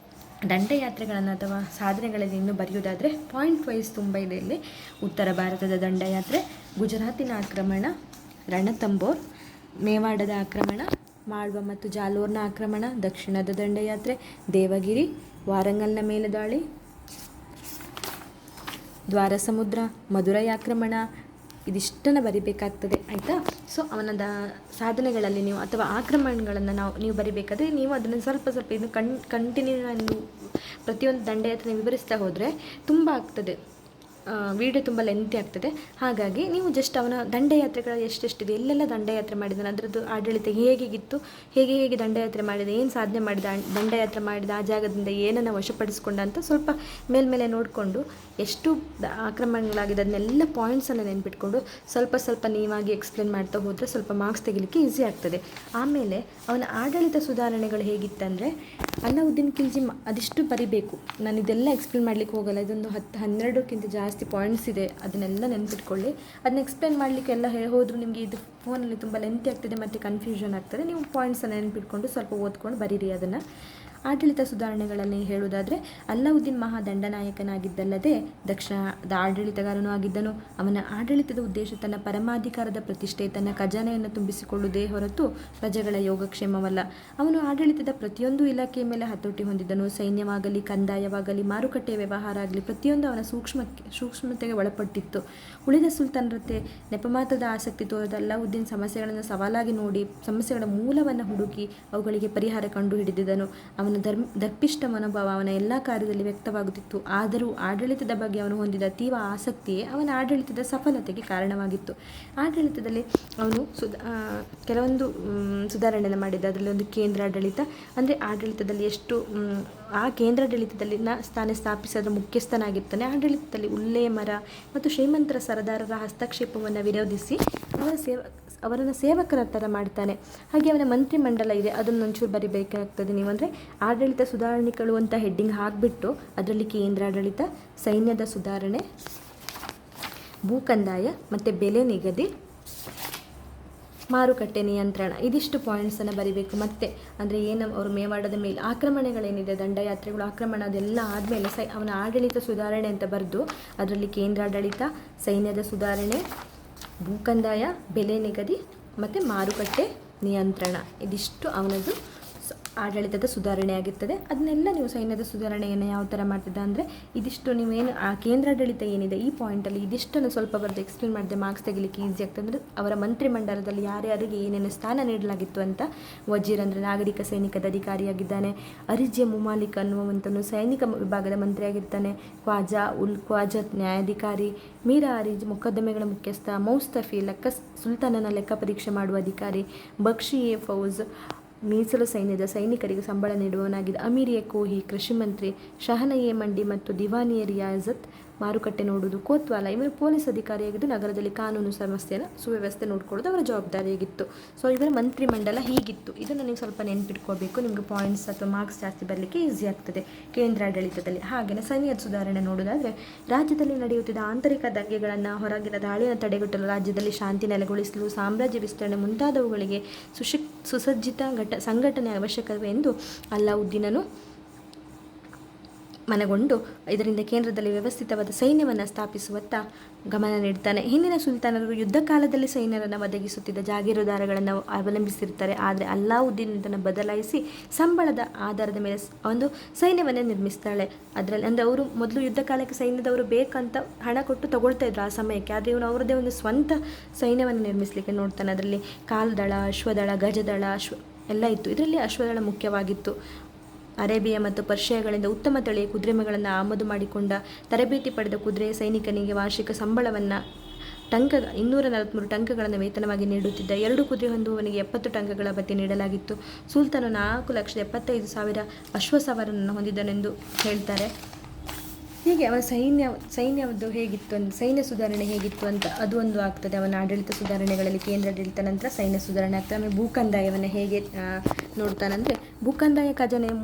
ದಂಡಯಾತ್ರೆಗಳನ್ನು ಅಥವಾ ಸಾಧನೆಗಳಲ್ಲಿ ಇನ್ನೂ ಬರೆಯುವುದಾದರೆ ಪಾಯಿಂಟ್ ವೈಸ್ ತುಂಬ ಇದೆ ಇಲ್ಲಿ. ಉತ್ತರ ಭಾರತದ ದಂಡಯಾತ್ರೆ, ಗುಜರಾತಿನ ಆಕ್ರಮಣ, ರಣತಂಬೋರ್, ಮೇವಾಡದ ಆಕ್ರಮಣ, ಮಾಳ್ವಾ ಮತ್ತು ಜಾಲೋರ್ನ ಆಕ್ರಮಣ, ದಕ್ಷಿಣದ ದಂಡಯಾತ್ರೆ, ದೇವಗಿರಿ, ವಾರಂಗಲ್ನ ಮೇಲೆ ದಾಳಿ, ದ್ವಾರಸಮುದ್ರ, ಮಧುರೈ ಆಕ್ರಮಣ, ಇದಿಷ್ಟನ್ನು ಬರಿಬೇಕಾಗ್ತದೆ, ಆಯಿತಾ. ಸೊ ಅವನ ಸಾಧನೆಗಳಲ್ಲಿ ನೀವು ಅಥವಾ ಆಕ್ರಮಣಗಳನ್ನು ನೀವು ಬರಿಬೇಕಾದ್ರೆ ನೀವು ಅದನ್ನು ಸ್ವಲ್ಪ ಇದು ಕಂಟಿನ್ಯೂ ಪ್ರತಿಯೊಂದು ದಂಡಯಾತ್ರೆ ವಿವರಿಸ್ತಾ ಹೋದರೆ ತುಂಬ ಆಗ್ತದೆ, ವಿಡಿಯೋ ತುಂಬ ಲೆಂತಿ ಆಗ್ತದೆ. ಹಾಗಾಗಿ ನೀವು ಜಸ್ಟ್ ಅವನ ದಂಡಯಾತ್ರೆಗಳು ಎಷ್ಟೆಷ್ಟಿದೆ, ಎಲ್ಲೆಲ್ಲ ದಂಡಯಾತ್ರೆ ಮಾಡಿದ್ದಾನೆ, ಅದರದ್ದು ಆಡಳಿತ ಹೇಗಿತ್ತು, ಹೇಗೆ ದಂಡಯಾತ್ರೆ ಮಾಡಿದ, ಏನು ಸಾಧನೆ ಮಾಡಿದ, ದಂಡಯಾತ್ರೆ ಮಾಡಿದ ಆ ಜಾಗದಿಂದ ಏನನ್ನು ವಶಪಡಿಸ್ಕೊಂಡ ಅಂತ ಸ್ವಲ್ಪ ಮೇಲ್ಮೇಲೆ ನೋಡಿಕೊಂಡು ಎಷ್ಟು ಆಕ್ರಮಣಗಳಾಗಿದೆ ಅದನ್ನೆಲ್ಲ ಪಾಯಿಂಟ್ಸನ್ನು ನೆನ್ಪಿಟ್ಕೊಂಡು ಸ್ವಲ್ಪ ನೀವಾಗಿ ಎಕ್ಸ್ಪ್ಲೇನ್ ಮಾಡ್ತಾ ಹೋದರೆ ಸ್ವಲ್ಪ ಮಾರ್ಕ್ಸ್ ತೆಗಿಲಿಕ್ಕೆ ಈಸಿ ಆಗ್ತದೆ. ಆಮೇಲೆ ಅವನ ಆಡಳಿತ ಸುಧಾರಣೆಗಳು ಹೇಗಿತ್ತಂದರೆ ಅಲಾವುದ್ದೀನ್ ಖಿಲ್ಜಿ ಅದಿಷ್ಟು ಬರಿಬೇಕು. ನಾನು ಇದೆಲ್ಲ ಎಕ್ಸ್ಪ್ಲೇನ್ ಮಾಡಲಿಕ್ಕೆ ಹೋಗಲ್ಲ, ಇದೊಂದು 10-12ಕ್ಕಿಂತ ಜಾಸ್ತಿ ಪಾಯಿಂಟ್ಸ್ ಇದೆ, ಅದನ್ನೆಲ್ಲ ನೆನ್ಪಿಟ್ಕೊಳ್ಳಿ. ಅದನ್ನ ಎಕ್ಸ್ಪ್ಲೇನ್ ಮಾಡಲಿಕ್ಕೆ ಎಲ್ಲ ಹೋದರೂ ನಿಮಗೆ ಇದು ಫೋನಲ್ಲಿ ತುಂಬ ಲೆಂತಿ ಆಗ್ತದೆ ಮತ್ತು ಕನ್ಫ್ಯೂಷನ್ ಆಗ್ತದೆ. ನೀವು ಪಾಯಿಂಟ್ಸನ್ನು ನೆನ್ಪಿಟ್ಕೊಂಡು ಸ್ವಲ್ಪ ಓದ್ಕೊಂಡು ಬರೀರಿ ಅದನ್ನು. ಆಡಳಿತ ಸುಧಾರಣೆಗಳಲ್ಲಿ ಹೇಳುವುದಾದರೆ ಅಲಾವುದ್ದೀನ್ ಮಹಾ ದಂಡನಾಯಕನಾಗಿದ್ದಲ್ಲದೆ ದಕ್ಷಿಣದ ಆಡಳಿತಗಾರನೂ ಆಗಿದ್ದನು. ಅವನ ಆಡಳಿತದ ಉದ್ದೇಶ ತನ್ನ ಪರಮಾಧಿಕಾರದ ಪ್ರತಿಷ್ಠೆ, ತನ್ನ ಖಜಾನೆಯನ್ನು ತುಂಬಿಸಿಕೊಳ್ಳುವುದೇ ಹೊರತು ಪ್ರಜೆಗಳ ಯೋಗಕ್ಷೇಮವಲ್ಲ. ಅವನು ಆಡಳಿತದ ಪ್ರತಿಯೊಂದು ಇಲಾಖೆಯ ಮೇಲೆ ಹತೋಟಿ ಹೊಂದಿದ್ದನು. ಸೈನ್ಯವಾಗಲಿ, ಕಂದಾಯವಾಗಲಿ, ಮಾರುಕಟ್ಟೆಯ ವ್ಯವಹಾರ ಆಗಲಿ ಪ್ರತಿಯೊಂದು ಅವನ ಸೂಕ್ಷ್ಮತೆಗೆ ಒಳಪಟ್ಟಿತ್ತು. ಉಳಿದ ಸುಲ್ತಾನರತೆ ನೆಪಮಾತ್ರದ ಆಸಕ್ತಿ ತೋರದ ಅಲಾವುದ್ದೀನ್ ಸಮಸ್ಯೆಗಳನ್ನು ಸವಾಲಾಗಿ ನೋಡಿ ಸಮಸ್ಯೆಗಳ ಮೂಲವನ್ನು ಹುಡುಕಿ ಅವುಗಳಿಗೆ ಪರಿಹಾರ ಕಂಡು ಹಿಡಿದಿದ್ದನು. ಅವನ ದರ್ಪಿಷ್ಟ ಮನೋಭಾವ ಅವನ ಎಲ್ಲ ಕಾರ್ಯದಲ್ಲಿ ವ್ಯಕ್ತವಾಗುತ್ತಿತ್ತು. ಆದರೂ ಆಡಳಿತದ ಬಗ್ಗೆ ಅವನು ಹೊಂದಿದ ತೀವ್ರ ಆಸಕ್ತಿಯೇ ಅವನ ಆಡಳಿತದ ಸಫಲತೆಗೆ ಕಾರಣವಾಗಿತ್ತು. ಆಡಳಿತದಲ್ಲಿ ಅವನು ಕೆಲವೊಂದು ಸುಧಾರಣೆಯನ್ನು ಮಾಡಿದ್ದ. ಅದರಲ್ಲಿ ಒಂದು ಕೇಂದ್ರಾಡಳಿತ, ಅಂದರೆ ಆಡಳಿತದಲ್ಲಿ ಎಷ್ಟು ಆ ಕೇಂದ್ರಾಡಳಿತದಲ್ಲಿ ತಾನೇ ಸ್ಥಾಪಿಸಿದ ಮುಖ್ಯಸ್ಥನಾಗಿರ್ತಾನೆ. ಆಡಳಿತದಲ್ಲಿ ಉಲ್ಲೇಮರ ಮತ್ತು ಶ್ರೀಮಂತರ ಸರದಾರರ ಹಸ್ತಕ್ಷೇಪವನ್ನು ವಿರೋಧಿಸಿ ಅವರನ್ನು ಸೇವಕರ ಥರ ಮಾಡ್ತಾನೆ. ಹಾಗೆ ಅವನ ಮಂತ್ರಿಮಂಡಲ ಇದೆ, ಅದನ್ನು ಒಂಚೂರು ಬರಿಬೇಕಾಗ್ತದೆ ನೀವು. ಅಂದರೆ ಆಡಳಿತ ಸುಧಾರಣೆಗಳು ಅಂತ ಹೆಡ್ಡಿಂಗ್ ಹಾಕಿಬಿಟ್ಟು ಅದರಲ್ಲಿ ಕೇಂದ್ರಾಡಳಿತ, ಸೈನ್ಯದ ಸುಧಾರಣೆ, ಭೂಕಂದಾಯ ಮತ್ತು ಬೆಲೆ ನಿಗದಿ, ಮಾರುಕಟ್ಟೆ ನಿಯಂತ್ರಣ, ಇದಿಷ್ಟು ಪಾಯಿಂಟ್ಸನ್ನು ಬರಿಬೇಕು. ಮತ್ತು ಅಂದರೆ ಏನು ಅವರು ಮೇವಾಡದ ಮೇಲೆ ಆಕ್ರಮಣಗಳೇನಿದೆ, ದಂಡಯಾತ್ರೆಗಳು, ಆಕ್ರಮಣ ಅದೆಲ್ಲ ಆದಮೇಲೆ ಅವನ ಆಡಳಿತ ಸುಧಾರಣೆ ಅಂತ ಬರೆದು ಅದರಲ್ಲಿ ಕೇಂದ್ರಾಡಳಿತ, ಸೈನ್ಯದ ಸುಧಾರಣೆ, ಭೂಕಂದಾಯ, ಬೆಲೆ ನಿಗದಿ ಮತ್ತು ಮಾರುಕಟ್ಟೆ ನಿಯಂತ್ರಣ, ಇದಿಷ್ಟು ಅವನದು ಆಡಳಿತದ ಸುಧಾರಣೆ ಆಗಿರ್ತದೆ. ಅದನ್ನೆಲ್ಲ ನೀವು ಸೈನ್ಯದ ಸುಧಾರಣೆಯನ್ನು ಯಾವ ಥರ ಮಾಡ್ತಿದ್ದ ಅಂದರೆ ಇದಿಷ್ಟು ನೀವೇನು ಆ ಕೇಂದ್ರಾಡಳಿತ ಏನಿದೆ ಈ ಪಾಯಿಂಟಲ್ಲಿ ಇದಿಷ್ಟನ್ನು ಸ್ವಲ್ಪ ಬರೆದು ಎಕ್ಸ್ಪ್ಲೇನ್ ಮಾಡಿದೆ ಮಾರ್ಕ್ಸ್ ತೆಗಿಲಿಕ್ಕೆ ಈಸಿ ಆಗ್ತದೆ. ಅಂದರೆ ಅವರ ಮಂತ್ರಿಮಂಡಲದಲ್ಲಿ ಯಾರ್ಯಾರಿಗೆ ಏನೇನು ಸ್ಥಾನ ನೀಡಲಾಗಿತ್ತು ಅಂತ. ವಜೀರ್ ಅಂದರೆ ನಾಗರಿಕ ಸೈನಿಕದ ಅಧಿಕಾರಿಯಾಗಿದ್ದಾನೆ. ಅರಿಜ್ಯ ಮುಮಾಲಿಕ್ ಅನ್ನುವಂಥನು ಸೈನಿಕ ವಿಭಾಗದ ಮಂತ್ರಿಯಾಗಿರ್ತಾನೆ. ಖ್ವಾಜಾ ನ್ಯಾಯಾಧಿಕಾರಿ, ಮೀರಾ ಅರಿಜ್ ಮೊಕದ್ದಮೆಗಳ ಮುಖ್ಯಸ್ಥ, ಮೌಸ್ತಫಿ ಸುಲ್ತಾನನ ಲೆಕ್ಕ ಪರೀಕ್ಷೆ ಮಾಡುವ ಅಧಿಕಾರಿ, ಬಕ್ಷಿ-ಎ ಫೌಜ್ ಮೀಸಲು ಸೈನ್ಯದ ಸೈನಿಕರಿಗೆ ಸಂಬಳ ನೀಡುವವನಾಗಿದ್ದ. ಅಮೀರ್-ಎ ಕೋಹಿ ಕೃಷಿ ಮಂತ್ರಿ, ಶಹನ-ಎ ಮಂಡಿ ಮತ್ತು ದಿವಾನಿ-ಎ ರಿಯಾಜತ್ ಮಾರುಕಟ್ಟೆ ನೋಡುವುದು. ಕೋತ್ವಾಲ ಇವರು ಪೊಲೀಸ್ ಅಧಿಕಾರಿಯಾಗಿದ್ದು ನಗರದಲ್ಲಿ ಕಾನೂನು ಸಮಸ್ಯೆನ ಸುವ್ಯವಸ್ಥೆ ನೋಡ್ಕೊಳ್ಳೋದು ಅವರ ಜವಾಬ್ದಾರಿಯಾಗಿತ್ತು. ಸೊ ಇವರ ಮಂತ್ರಿಮಂಡಲ ಹೀಗಿತ್ತು. ಇದನ್ನು ನೀವು ಸ್ವಲ್ಪ ನೆನ್ಪಿಟ್ಕೋಬೇಕು. ನಿಮಗೆ ಪಾಯಿಂಟ್ಸ್ ಅಥವಾ ಮಾರ್ಕ್ಸ್ ಜಾಸ್ತಿ ಬರಲಿಕ್ಕೆ ಈಸಿ ಆಗ್ತದೆ ಕೇಂದ್ರಾಡಳಿತದಲ್ಲಿ. ಹಾಗೆಯೇ ಸೈನ್ಯದ ಸುಧಾರಣೆ ನೋಡೋದಾದರೆ, ರಾಜ್ಯದಲ್ಲಿ ನಡೆಯುತ್ತಿದ್ದ ಆಂತರಿಕ ದಂಗೆಗಳನ್ನು, ಹೊರಗಿನ ದಾಳಿಯನ್ನು ತಡೆಗಟ್ಟಲು, ರಾಜ್ಯದಲ್ಲಿ ಶಾಂತಿ ನೆಲೆಗೊಳಿಸಲು, ಸಾಮ್ರಾಜ್ಯ ವಿಸ್ತರಣೆ ಮುಂತಾದವುಗಳಿಗೆ ಸುಸಜ್ಜಿತ ಸಂಘಟನೆ ಅವಶ್ಯಕವೆಂದು ಅಲ್ಲಾವುದ್ದೀನನು ಮನಗೊಂಡು ಇದರಿಂದ ಕೇಂದ್ರದಲ್ಲಿ ವ್ಯವಸ್ಥಿತವಾದ ಸೈನ್ಯವನ್ನು ಸ್ಥಾಪಿಸುವತ್ತ ಗಮನ ನೀಡ್ತಾನೆ. ಹಿಂದಿನ ಸುಲ್ತಾನರು ಯುದ್ಧ ಕಾಲದಲ್ಲಿ ಸೈನ್ಯರನ್ನು ಒದಗಿಸುತ್ತಿದ್ದ ಜಾಗೀರುದಾರಗಳನ್ನು ಅವಲಂಬಿಸಿರ್ತಾರೆ. ಆದರೆ ಅಲ್ಲಾವುದ್ದೀನ್ ಇದನ್ನು ಬದಲಾಯಿಸಿ ಸಂಬಳದ ಆಧಾರದ ಮೇಲೆ ಒಂದು ಸೈನ್ಯವನ್ನೇ ನಿರ್ಮಿಸ್ತಾಳೆ. ಅದರಲ್ಲಿ ಅಂದರೆ ಅವರು ಮೊದಲು ಯುದ್ಧ ಕಾಲಕ್ಕೆ ಸೈನ್ಯದವರು ಬೇಕಂತ ಹಣ ಕೊಟ್ಟು ತಗೊಳ್ತಾ ಇದ್ರು ಆ ಸಮಯಕ್ಕೆ. ಆದರೆ ಇವನು ಅವರದೇ ಒಂದು ಸ್ವಂತ ಸೈನ್ಯವನ್ನು ನಿರ್ಮಿಸಲಿಕ್ಕೆ ನೋಡ್ತಾನೆ. ಅದರಲ್ಲಿ ಕಾಲ್ದಳ, ಅಶ್ವದಳ, ಗಜದಳ, ಎಲ್ಲ ಇತ್ತು. ಇದರಲ್ಲಿ ಅಶ್ವದಳ ಮುಖ್ಯವಾಗಿತ್ತು. ಅರೇಬಿಯಾ ಮತ್ತು ಪರ್ಷಿಯಾಗಳಿಂದ ಉತ್ತಮ ತಳಿಯ ಕುದುರೆಗಳನ್ನು ಆಮದು ಮಾಡಿಕೊಂಡ ತರಬೇತಿ ಪಡೆದ ಕುದುರೆ ಸೈನಿಕನಿಗೆ ವಾರ್ಷಿಕ ಸಂಬಳವನ್ನು 243 ಟಂಕಗಳನ್ನು ವೇತನವಾಗಿ ನೀಡುತ್ತಿದ್ದ. 2 ಕುದುರೆ ಹೊಂದುವವನಿಗೆ 70 ಟಂಕಗಳ ಭತ್ಯೆ ನೀಡಲಾಗಿತ್ತು. ಸುಲ್ತಾನು 4,75,000 ಅಶ್ವಸವಾರರನ್ನು ಹೊಂದಿದ್ದನೆಂದು ಹೇಳ್ತಾರೆ. ಹೀಗೆ ಅವನ ಸೈನ್ಯದ್ದು ಹೇಗಿತ್ತು ಅಂತ, ಸೈನ್ಯ ಸುಧಾರಣೆ ಹೇಗಿತ್ತು ಅಂತ ಅದು ಒಂದು ಆಗ್ತದೆ. ಅವನ ಆಡಳಿತ ಸುಧಾರಣೆಗಳಲ್ಲಿ ಕೇಂದ್ರಾಡಳಿತ ನಂತರ ಸೈನ್ಯ ಸುಧಾರಣೆ ಆಗ್ತದೆ. ಆಮೇಲೆ ಭೂಕಂದಾಯವನ್ನು ಹೇಗೆ ನೋಡ್ತಾನಂದರೆ, ಭೂಕಂದಾಯ ಖಜಾನೆಯ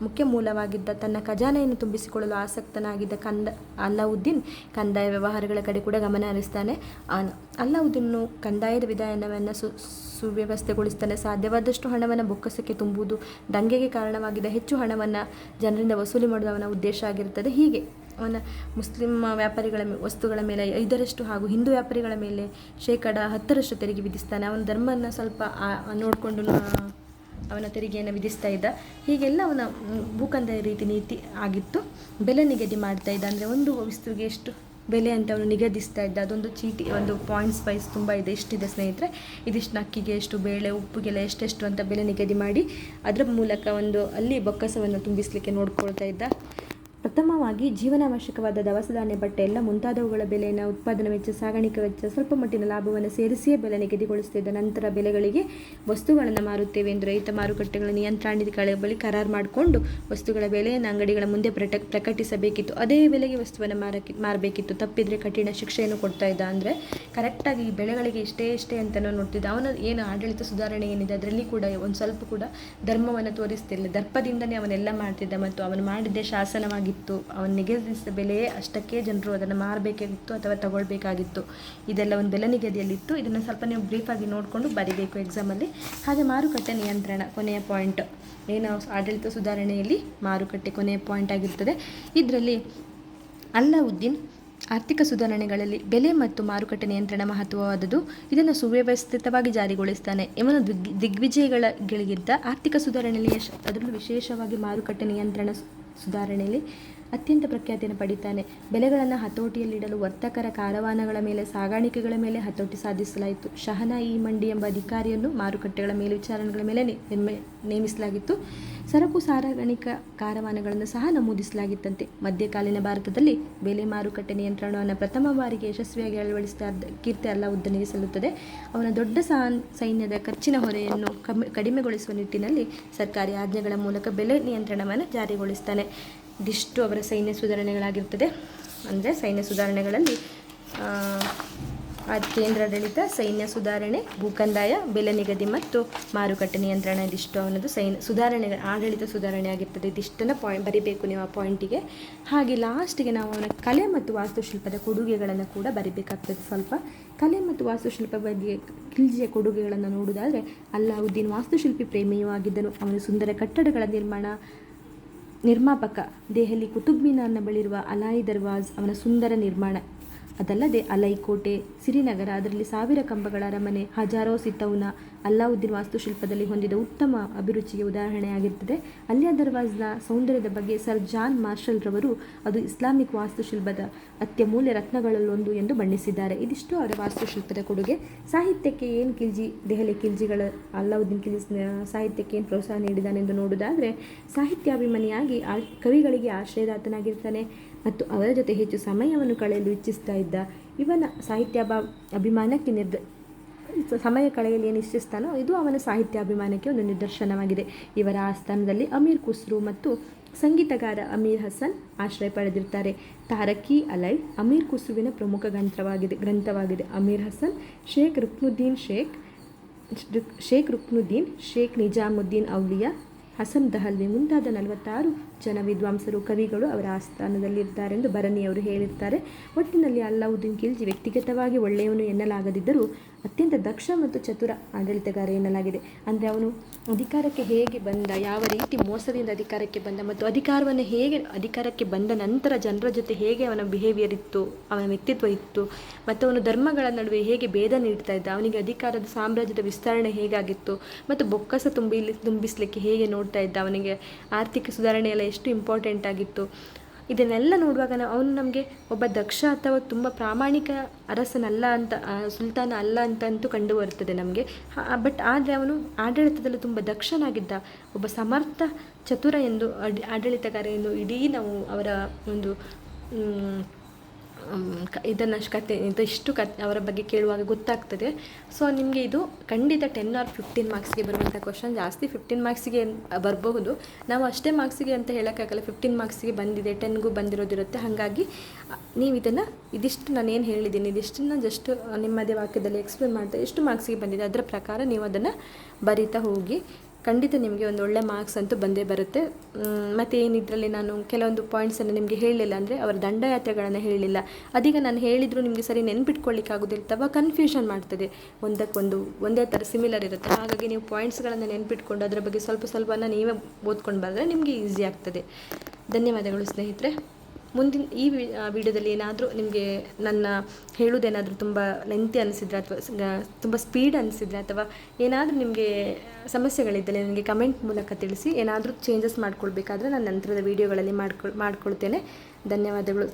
ಮುಖ್ಯ ಮೂಲವಾಗಿದ್ದ ತನ್ನ ಖಜಾನೆಯನ್ನು ತುಂಬಿಸಿಕೊಳ್ಳಲು ಆಸಕ್ತನಾಗಿದ್ದ ಅಲ್ಲಾವುದ್ದೀನ್ ಕಂದಾಯ ವ್ಯವಹಾರಗಳ ಕಡೆ ಕೂಡ ಗಮನ ಹರಿಸ್ತಾನೆ. ಅಲ್ಲಾವುದ್ದೀನು ಕಂದಾಯದ ವಿಧಾನವನ್ನು ಸುವ್ಯವಸ್ಥೆಗೊಳಿಸ್ತಾನೆ. ಸಾಧ್ಯವಾದಷ್ಟು ಹಣವನ್ನು ಬೊಕ್ಕಸಕ್ಕೆ ತುಂಬುವುದು, ದಂಗೆಗೆ ಕಾರಣವಾಗಿದ್ದ ಹೆಚ್ಚು ಹಣವನ್ನು ಜನರಿಂದ ವಸೂಲಿ ಮಾಡುವುದು ಅವನ ಉದ್ದೇಶ ಆಗಿರುತ್ತದೆ. ಹೀಗೆ ಅವನ ಮುಸ್ಲಿಂ ವ್ಯಾಪಾರಿಗಳ ವಸ್ತುಗಳ ಮೇಲೆ 5% ಹಾಗೂ ಹಿಂದೂ ವ್ಯಾಪಾರಿಗಳ ಮೇಲೆ 10% ತೆರಿಗೆ ವಿಧಿಸ್ತಾನೆ. ಅವನ ಧರ್ಮವನ್ನು ಸ್ವಲ್ಪ ನೋಡಿಕೊಂಡು ಅವನ ತೆರಿಗೆಯನ್ನು ವಿಧಿಸ್ತಾ ಇದ್ದ. ಹೀಗೆಲ್ಲ ಅವನ ಭೂಕಂದಾಯ ರೀತಿ ನೀತಿ ಆಗಿತ್ತು. ಬೆಲೆ ನಿಗದಿ ಮಾಡ್ತಾ ಇದ್ದ, ಅಂದರೆ ಒಂದು ವಸ್ತುವಿಗೆ ಎಷ್ಟು ಬೆಲೆ ಅಂತ ಅವನು ನಿಗದಿಸ್ತಾ ಇದ್ದ. ಅದೊಂದು ಚೀಟಿ, ಒಂದು ಪಾಯಿಂಟ್ಸ್ ವೈಸ್ ತುಂಬ ಇದೆ. ಎಷ್ಟಿದೆ ಸ್ನೇಹಿತರೆ, ಇದಿಷ್ಟು ಅಕ್ಕಿಗೆ ಎಷ್ಟು, ಬೇಳೆ ಉಪ್ಪಿಗೆಲ್ಲ ಎಷ್ಟೆಷ್ಟು ಅಂತ ಬೆಲೆ ನಿಗದಿ ಮಾಡಿ ಅದರ ಮೂಲಕ ಅಲ್ಲಿ ಬೊಕ್ಕಸವನ್ನು ತುಂಬಿಸಲಿಕ್ಕೆ ನೋಡ್ಕೊಳ್ತಾ ಇದ್ದ. ಪ್ರಥಮವಾಗಿ ಜೀವನಾವಶ್ಯಕವಾದ ದವಸ ಧಾನ್ಯ, ಬಟ್ಟೆ ಎಲ್ಲ ಮುಂತಾದವುಗಳ ಬೆಲೆಯನ್ನು, ಉತ್ಪಾದನಾ ವೆಚ್ಚ, ಸಾಗಾಣಿಕೆ ವೆಚ್ಚ, ಸ್ವಲ್ಪ ಮಟ್ಟಿನ ಲಾಭವನ್ನು ಸೇರಿಸಿಯೇ ಬೆಲೆ ನಿಗದಿಗೊಳಿಸುತ್ತಿದ್ದ. ನಂತರ ಬೆಲೆಗಳಿಗೆ ವಸ್ತುಗಳನ್ನು ಮಾರುತ್ತೇವೆ ಎಂದು ರೈತ ಮಾರುಕಟ್ಟೆಗಳ ನಿಯಂತ್ರಣಾಧಿಕಾರಿಗಳ ಬಳಿ ಕರಾರು ಮಾಡಿಕೊಂಡು ವಸ್ತುಗಳ ಬೆಲೆಯನ್ನು ಅಂಗಡಿಗಳ ಮುಂದೆ ಪ್ರಕಟಿಸಬೇಕಿತ್ತು. ಅದೇ ಬೆಲೆಗೆ ವಸ್ತುವನ್ನು ಮಾರಬೇಕಿತ್ತು. ತಪ್ಪಿದರೆ ಕಠಿಣ ಶಿಕ್ಷೆಯನ್ನು ಕೊಡ್ತಾ ಇದ್ದ. ಅಂದರೆ ಕರೆಕ್ಟಾಗಿ ಬೆಳೆಗಳಿಗೆ ಇಷ್ಟೇ ಅಂತ ನೋಡ್ತಿದ್ದ. ಅವನ ಏನು ಆಡಳಿತ ಸುಧಾರಣೆ ಏನಿದೆ ಅದರಲ್ಲಿ ಕೂಡ ಒಂದು ಸ್ವಲ್ಪ ಕೂಡ ಧರ್ಮವನ್ನು ತೋರಿಸ್ತಿರಲಿಲ್ಲ. ದರ್ಪದಿಂದನೇ ಅವನೆಲ್ಲ ಮಾಡ್ತಿದ್ದ ಮತ್ತು ಅವನು ಮಾಡಿದ್ದೇ ಶಾಸನವಾಗಿ. ಅವನು ನಿಗದಿಸಿದ ಬೆಲೆಯೇ ಅಷ್ಟಕ್ಕೆ ಜನರು ಅದನ್ನು ಮಾರಬೇಕಾಗಿತ್ತು ಅಥವಾ ತಗೊಳ್ಬೇಕಾಗಿತ್ತು. ಇದೆಲ್ಲ ಒಂದು ಬೆಲೆ ನಿಗದಿಯಲ್ಲಿತ್ತು. ಇದನ್ನು ಸ್ವಲ್ಪ ನೀವು ಬ್ರೀಫಾಗಿ ನೋಡಿಕೊಂಡು ಬರೀಬೇಕು ಎಕ್ಸಾಮಲ್ಲಿ. ಹಾಗೆ ಮಾರುಕಟ್ಟೆ ನಿಯಂತ್ರಣ ಕೊನೆಯ ಪಾಯಿಂಟ್, ಏನು ಆಡಳಿತ ಸುಧಾರಣೆಯಲ್ಲಿ ಮಾರುಕಟ್ಟೆ ಕೊನೆಯ ಪಾಯಿಂಟ್ ಆಗಿರ್ತದೆ. ಇದರಲ್ಲಿ ಅಲ್ಲಾವುದ್ದೀನ್ ಆರ್ಥಿಕ ಸುಧಾರಣೆಗಳಲ್ಲಿ ಬೆಲೆ ಮತ್ತು ಮಾರುಕಟ್ಟೆ ನಿಯಂತ್ರಣ ಮಹತ್ವವಾದುದು. ಇದನ್ನು ಸುವ್ಯವಸ್ಥಿತವಾಗಿ ಜಾರಿಗೊಳಿಸ್ತಾನೆ. ಇವನು ದಿಗ್ವಿಜಯಗಳಿಗಿಂತ ಆರ್ಥಿಕ ಸುಧಾರಣೆಯಲ್ಲಿ ಅದರಲ್ಲೂ ವಿಶೇಷವಾಗಿ ಮಾರುಕಟ್ಟೆ ನಿಯಂತ್ರಣ ಸುಧಾರಣೆಯಲ್ಲಿ ಅತ್ಯಂತ ಪ್ರಖ್ಯಾತಿಯನ್ನು ಪಡಿತಾನೆ. ಬೆಲೆಗಳನ್ನು ಹತೋಟಿಯಲ್ಲಿಡಲು ವರ್ತಕರ ಕಾರವಾನಗಳ ಮೇಲೆ, ಸಾಗಾಣಿಕೆಗಳ ಮೇಲೆ ಹತೋಟಿ ಸಾಧಿಸಲಾಯಿತು. ಶಹನಾಯಿ ಮಂಡಿ ಎಂಬ ಅಧಿಕಾರಿಯನ್ನು ಮಾರುಕಟ್ಟೆಗಳ ಮೇಲ್ವಿಚಾರಣೆಗಳ ಮೇಲೆ ನೇಮಿಸಲಾಗಿತ್ತು. ಸರಕು ಸಾಗಾಣಿಕಾ ಕಾರವಾನಗಳನ್ನು ಸಹ ನಮೂದಿಸಲಾಗಿತ್ತಂತೆ. ಮಧ್ಯಕಾಲೀನ ಭಾರತದಲ್ಲಿ ಬೆಲೆ ಮಾರುಕಟ್ಟೆ ನಿಯಂತ್ರಣವನ್ನು ಪ್ರಥಮ ಬಾರಿಗೆ ಯಶಸ್ವಿಯಾಗಿ ಅಳವಡಿಸಿದ ಕೀರ್ತಿ ಅಲ್ಲಾವುದ್ದೀನಿಗೆ ಸಲ್ಲುತ್ತದೆ. ಅವನ ದೊಡ್ಡ ಸೈನ್ಯದ ಖರ್ಚಿನ ಹೊರೆಯನ್ನು ಕಡಿಮೆಗೊಳಿಸುವ ನಿಟ್ಟಿನಲ್ಲಿ ಸರ್ಕಾರಿ ಆಜ್ಞೆಗಳ ಮೂಲಕ ಬೆಲೆ ನಿಯಂತ್ರಣವನ್ನು ಜಾರಿಗೊಳಿಸ್ತಾನೆ. ಇದಿಷ್ಟು ಅವರ ಸೈನ್ಯ ಸುಧಾರಣೆಗಳಾಗಿರ್ತದೆ. ಅಂದರೆ ಸೈನ್ಯ ಸುಧಾರಣೆಗಳಲ್ಲಿ ಕೇಂದ್ರಾಡಳಿತ, ಸೈನ್ಯ ಸುಧಾರಣೆ, ಭೂಕಂದಾಯ, ಬೆಲೆ ನಿಗದಿ ಮತ್ತು ಮಾರುಕಟ್ಟೆ ನಿಯಂತ್ರಣ. ಇದಿಷ್ಟು ಅವನದು ಆಡಳಿತ ಸುಧಾರಣೆ ಆಗಿರ್ತದೆ. ಇದಿಷ್ಟನ್ನು ಬರಿಬೇಕು ನೀವು ಆ ಪಾಯಿಂಟಿಗೆ. ಹಾಗೆ ಲಾಸ್ಟಿಗೆ ನಾವು ಅವನ ಕಲೆ ಮತ್ತು ವಾಸ್ತುಶಿಲ್ಪದ ಕೊಡುಗೆಗಳನ್ನು ಕೂಡ ಬರಿಬೇಕಾಗ್ತದೆ. ಸ್ವಲ್ಪ ಕಲೆ ಮತ್ತು ವಾಸ್ತುಶಿಲ್ಪ ಬಗ್ಗೆ ಖಿಲ್ಜಿಯ ಕೊಡುಗೆಗಳನ್ನು ನೋಡುವುದಾದರೆ, ಅಲ್ಲಾವುದ್ದೀನ್ ವಾಸ್ತುಶಿಲ್ಪಿ ಪ್ರೇಮಿಯೂ ಆಗಿದ್ದನು. ಅವನು ಸುಂದರ ಕಟ್ಟಡಗಳ ನಿರ್ಮಾಪಕ. ದೆಹಲಿ ಕುತುಬ್ ಮಿನಾರ್ನ ಬಳಿರುವ ಅಲಾಯಿ ದರ್ವಾಜ್ ಅವನ ಸುಂದರ ನಿರ್ಮಾಣ. ಅದಲ್ಲದೆ ಅಲೈ ಕೋಟೆ, ಸಿರಿನಗರ, ಅದರಲ್ಲಿ 1000 ಕಂಬಗಳ ಅರಮನೆ, ಹಜಾರೋ ಸಿತೌನ ಅಲ್ಲಾವುದ್ದೀನ್ ವಾಸ್ತುಶಿಲ್ಪದಲ್ಲಿ ಹೊಂದಿದ ಉತ್ತಮ ಅಭಿರುಚಿಗೆ ಉದಾಹರಣೆಯಾಗಿರ್ತದೆ. ಅಲಿಯಾ ದರ್ವಾಜ್ನ ಸೌಂದರ್ಯದ ಬಗ್ಗೆ ಸರ್ ಜಾನ್ ಮಾರ್ಷಲ್ ರವರು ಅದು ಇಸ್ಲಾಮಿಕ್ ವಾಸ್ತುಶಿಲ್ಪದ ಅತ್ಯಮೂಲ್ಯ ರತ್ನಗಳಲ್ಲೊಂದು ಎಂದು ಬಣ್ಣಿಸಿದ್ದಾರೆ. ಇದಿಷ್ಟು ಅವರ ವಾಸ್ತುಶಿಲ್ಪದ ಕೊಡುಗೆ. ಸಾಹಿತ್ಯಕ್ಕೆ ಏನು ದೆಹಲಿ ಖಿಲ್ಜಿಗಳ ಅಲ್ಲಾವುದ್ದೀನ್ ಖಿಲ್ಜಿ ಸಾಹಿತ್ಯಕ್ಕೆ ಏನು ಪ್ರೋತ್ಸಾಹ ನೀಡಿದಾನೆಂದು ನೋಡುವುದಾದರೆ, ಸಾಹಿತ್ಯಾಭಿಮಾನಿಯಾಗಿ ಕವಿಗಳಿಗೆ ಆಶ್ರಯದಾತನಾಗಿರ್ತಾನೆ ಮತ್ತು ಅವರ ಜೊತೆ ಹೆಚ್ಚು ಸಮಯವನ್ನು ಕಳೆಯಲು ಇಚ್ಛಿಸ್ತಾ ಇದ್ದ. ಇವನ ಅಭಿಮಾನಕ್ಕೆ ಸಮಯ ಕಳೆಯಲು ಏನು ಇಚ್ಛಿಸ್ತಾನೋ ಇದು ಅವನ ಸಾಹಿತ್ಯಾಭಿಮಾನಕ್ಕೆ ಒಂದು ನಿದರ್ಶನವಾಗಿದೆ. ಇವರ ಆಸ್ಥಾನದಲ್ಲಿ ಅಮೀರ್ ಖುಸ್ರು ಮತ್ತು ಸಂಗೀತಗಾರ ಅಮೀರ್ ಹಸನ್ ಆಶ್ರಯ ಪಡೆದಿರ್ತಾರೆ. ತಾರಕಿ ಅಲೈ ಅಮೀರ್ ಕುಸುವಿನ ಪ್ರಮುಖ ಗ್ರಂಥವಾಗಿದೆ. ಅಮೀರ್ ಹಸನ್, ಶೇಖ್ ರುಕ್ನುದ್ದೀನ್, ಶೇಖ್ ನಿಜಾಮುದ್ದೀನ್ ಔಲಿಯಾ, ಹಸನ್ ದಹಲ್ವಿ ಮುಂತಾದ 46 ಜನ ವಿದ್ವಾಂಸರು, ಕವಿಗಳು ಅವರ ಆಸ್ಥಾನದಲ್ಲಿದ್ದಾರೆಂದು ಬರನಿಯವರು ಹೇಳಿರ್ತಾರೆ. ಒಟ್ಟಿನಲ್ಲಿ ಅಲ್ಲಾವುದ್ದೀನ್ ಖಿಲ್ಜಿ ವ್ಯಕ್ತಿಗತವಾಗಿ ಒಳ್ಳೆಯವನು ಎನ್ನಲಾಗದಿದ್ದರೂ ಅತ್ಯಂತ ದಕ್ಷ ಮತ್ತು ಚತುರ ಆಡಳಿತಗಾರ ಎನ್ನಲಾಗಿದೆ. ಅಂದರೆ ಅವನು ಅಧಿಕಾರಕ್ಕೆ ಹೇಗೆ ಬಂದ, ಯಾವ ರೀತಿ ಮೋಸದಿಂದ ಅಧಿಕಾರಕ್ಕೆ ಬಂದ ಮತ್ತು ಅಧಿಕಾರಕ್ಕೆ ಬಂದ ನಂತರ ಜನರ ಜೊತೆ ಹೇಗೆ ಅವನ ಬಿಹೇವಿಯರ್ ಇತ್ತು, ಅವನ ವ್ಯಕ್ತಿತ್ವ ಇತ್ತು, ಮತ್ತು ಅವನು ಧರ್ಮಗಳ ನಡುವೆ ಹೇಗೆ ಭೇದ ನೀಡ್ತಾ ಇದ್ದ, ಅವನಿಗೆ ಅಧಿಕಾರದ ಸಾಮ್ರಾಜ್ಯದ ವಿಸ್ತರಣೆ ಹೇಗಾಗಿತ್ತು ಮತ್ತು ಬೊಕ್ಕಸ ತುಂಬಿಸಲಿಕ್ಕೆ ಹೇಗೆ ನೋಡ್ತಾ ಇದ್ದ, ಅವನಿಗೆ ಆರ್ಥಿಕ ಸುಧಾರಣೆ ಎಲ್ಲ ಎಷ್ಟು ಇಂಪಾರ್ಟೆಂಟ್ ಆಗಿತ್ತು. ಇದನ್ನೆಲ್ಲ ನೋಡುವಾಗ ಅವನು ನಮಗೆ ಒಬ್ಬ ದಕ್ಷ ಅಥವಾ ತುಂಬ ಪ್ರಾಮಾಣಿಕ ಅರಸನಲ್ಲ ಅಂತ, ಸುಲ್ತಾನ ಅಲ್ಲ ಅಂತಂತೂ ಕಂಡು ಬರ್ತದೆ ನಮಗೆ. ಬಟ್ ಆದರೆ ಅವನು ಆಡಳಿತದಲ್ಲೂ ತುಂಬ ದಕ್ಷನಾಗಿದ್ದ, ಒಬ್ಬ ಸಮರ್ಥ ಚತುರ ಎಂದು ಆಡಳಿತಗಾರ ಎಂದು ಇಡೀ ನಾವು ಅವರ ಒಂದು ಅವರ ಬಗ್ಗೆ ಕೇಳುವಾಗ ಗೊತ್ತಾಗ್ತದೆ. ಸೊ ನಿಮಗೆ ಇದು ಖಂಡಿತ 10 or 15 ಮಾರ್ಕ್ಸ್ಗೆ ಬರುವಂಥ ಕ್ವಶನ್. ಜಾಸ್ತಿ 15 ಮಾರ್ಕ್ಸಿಗೆ ಬರಬಹುದು, ನಾವು ಅಷ್ಟೇ ಮಾರ್ಕ್ಸಿಗೆ ಅಂತ ಹೇಳೋಕ್ಕಾಗಲ್ಲ. 15 ಮಾರ್ಕ್ಸಿಗೆ ಬಂದಿದೆ, 10ಗೂ ಬಂದಿರೋದಿರುತ್ತೆ. ಹಾಗಾಗಿ ನೀವು ಇದಿಷ್ಟು ನಾನೇನು ಹೇಳಿದ್ದೀನಿ ಇದಿಷ್ಟನ್ನು ಜಸ್ಟ್ ನಿಮ್ಮದೇ ವಾಕ್ಯದಲ್ಲಿ ಎಕ್ಸ್ಪ್ಲೇನ್ ಮಾಡ್ತಾ ಎಷ್ಟು ಮಾರ್ಕ್ಸಿಗೆ ಬಂದಿದೆ ಅದರ ಪ್ರಕಾರ ನೀವು ಅದನ್ನು ಬರೀತಾ ಹೋಗಿ. ಖಂಡಿತ ನಿಮಗೆ ಒಂದು ಒಳ್ಳೆ ಮಾರ್ಕ್ಸ್ ಅಂತೂ ಬಂದೇ ಬರುತ್ತೆ. ಮತ್ತು ಏನಿದ್ರಲ್ಲಿ ನಾನು ಕೆಲವೊಂದು ಪಾಯಿಂಟ್ಸನ್ನು ನಿಮಗೆ ಹೇಳಲಿಲ್ಲ ಅಂದರೆ ಅವರ ದಂಡಯಾತ್ರೆಗಳನ್ನು ಹೇಳಲಿಲ್ಲ. ಅದೀಗ ನಾನು ಹೇಳಿದರೂ ನಿಮಗೆ ಸರಿ ನೆನ್ಪಿಟ್ಕೊಳ್ಳಿಕ್ಕಾಗೋದಿಲ್ಲ ಅಥವಾ ಕನ್ಫ್ಯೂಷನ್ ಮಾಡ್ತದೆ, ಒಂದೇ ಥರ ಸಿಮಿಲರ್ ಇರುತ್ತೆ. ಹಾಗಾಗಿ ನೀವು ಪಾಯಿಂಟ್ಸ್ಗಳನ್ನು ನೆನ್ಪಿಟ್ಕೊಂಡು ಅದರ ಬಗ್ಗೆ ಸ್ವಲ್ಪನ ನೀವೇ ಓದ್ಕೊಂಡು ಬಂದರೆ ನಿಮಗೆ ಈಸಿ ಆಗ್ತದೆ. ಧನ್ಯವಾದಗಳು ಸ್ನೇಹಿತರೆ. ಮುಂದಿನ ಈ ವಿಡಿಯೋದಲ್ಲಿ ಏನಾದರೂ ನಿಮಗೆ ನನ್ನ ಹೇಳೋದೇನಾದರೂ ತುಂಬ ಲೆಂತಿ ಅನಿಸಿದರೆ ಅಥವಾ ತುಂಬ ಸ್ಪೀಡ್ ಅನಿಸಿದರೆ ಅಥವಾ ಏನಾದರೂ ನಿಮಗೆ ಸಮಸ್ಯೆಗಳಿದ್ದರೆ ನನಗೆ ಕಮೆಂಟ್ ಮೂಲಕ ತಿಳಿಸಿ. ಏನಾದರೂ ಚೇಂಜಸ್ ಮಾಡ್ಕೊಳ್ಬೇಕಾದ್ರೆ ನಾನು ನಂತರದ ವೀಡಿಯೋಗಳಲ್ಲಿ ಮಾಡ್ಕೊಳ್ತೇನೆ. ಧನ್ಯವಾದಗಳು.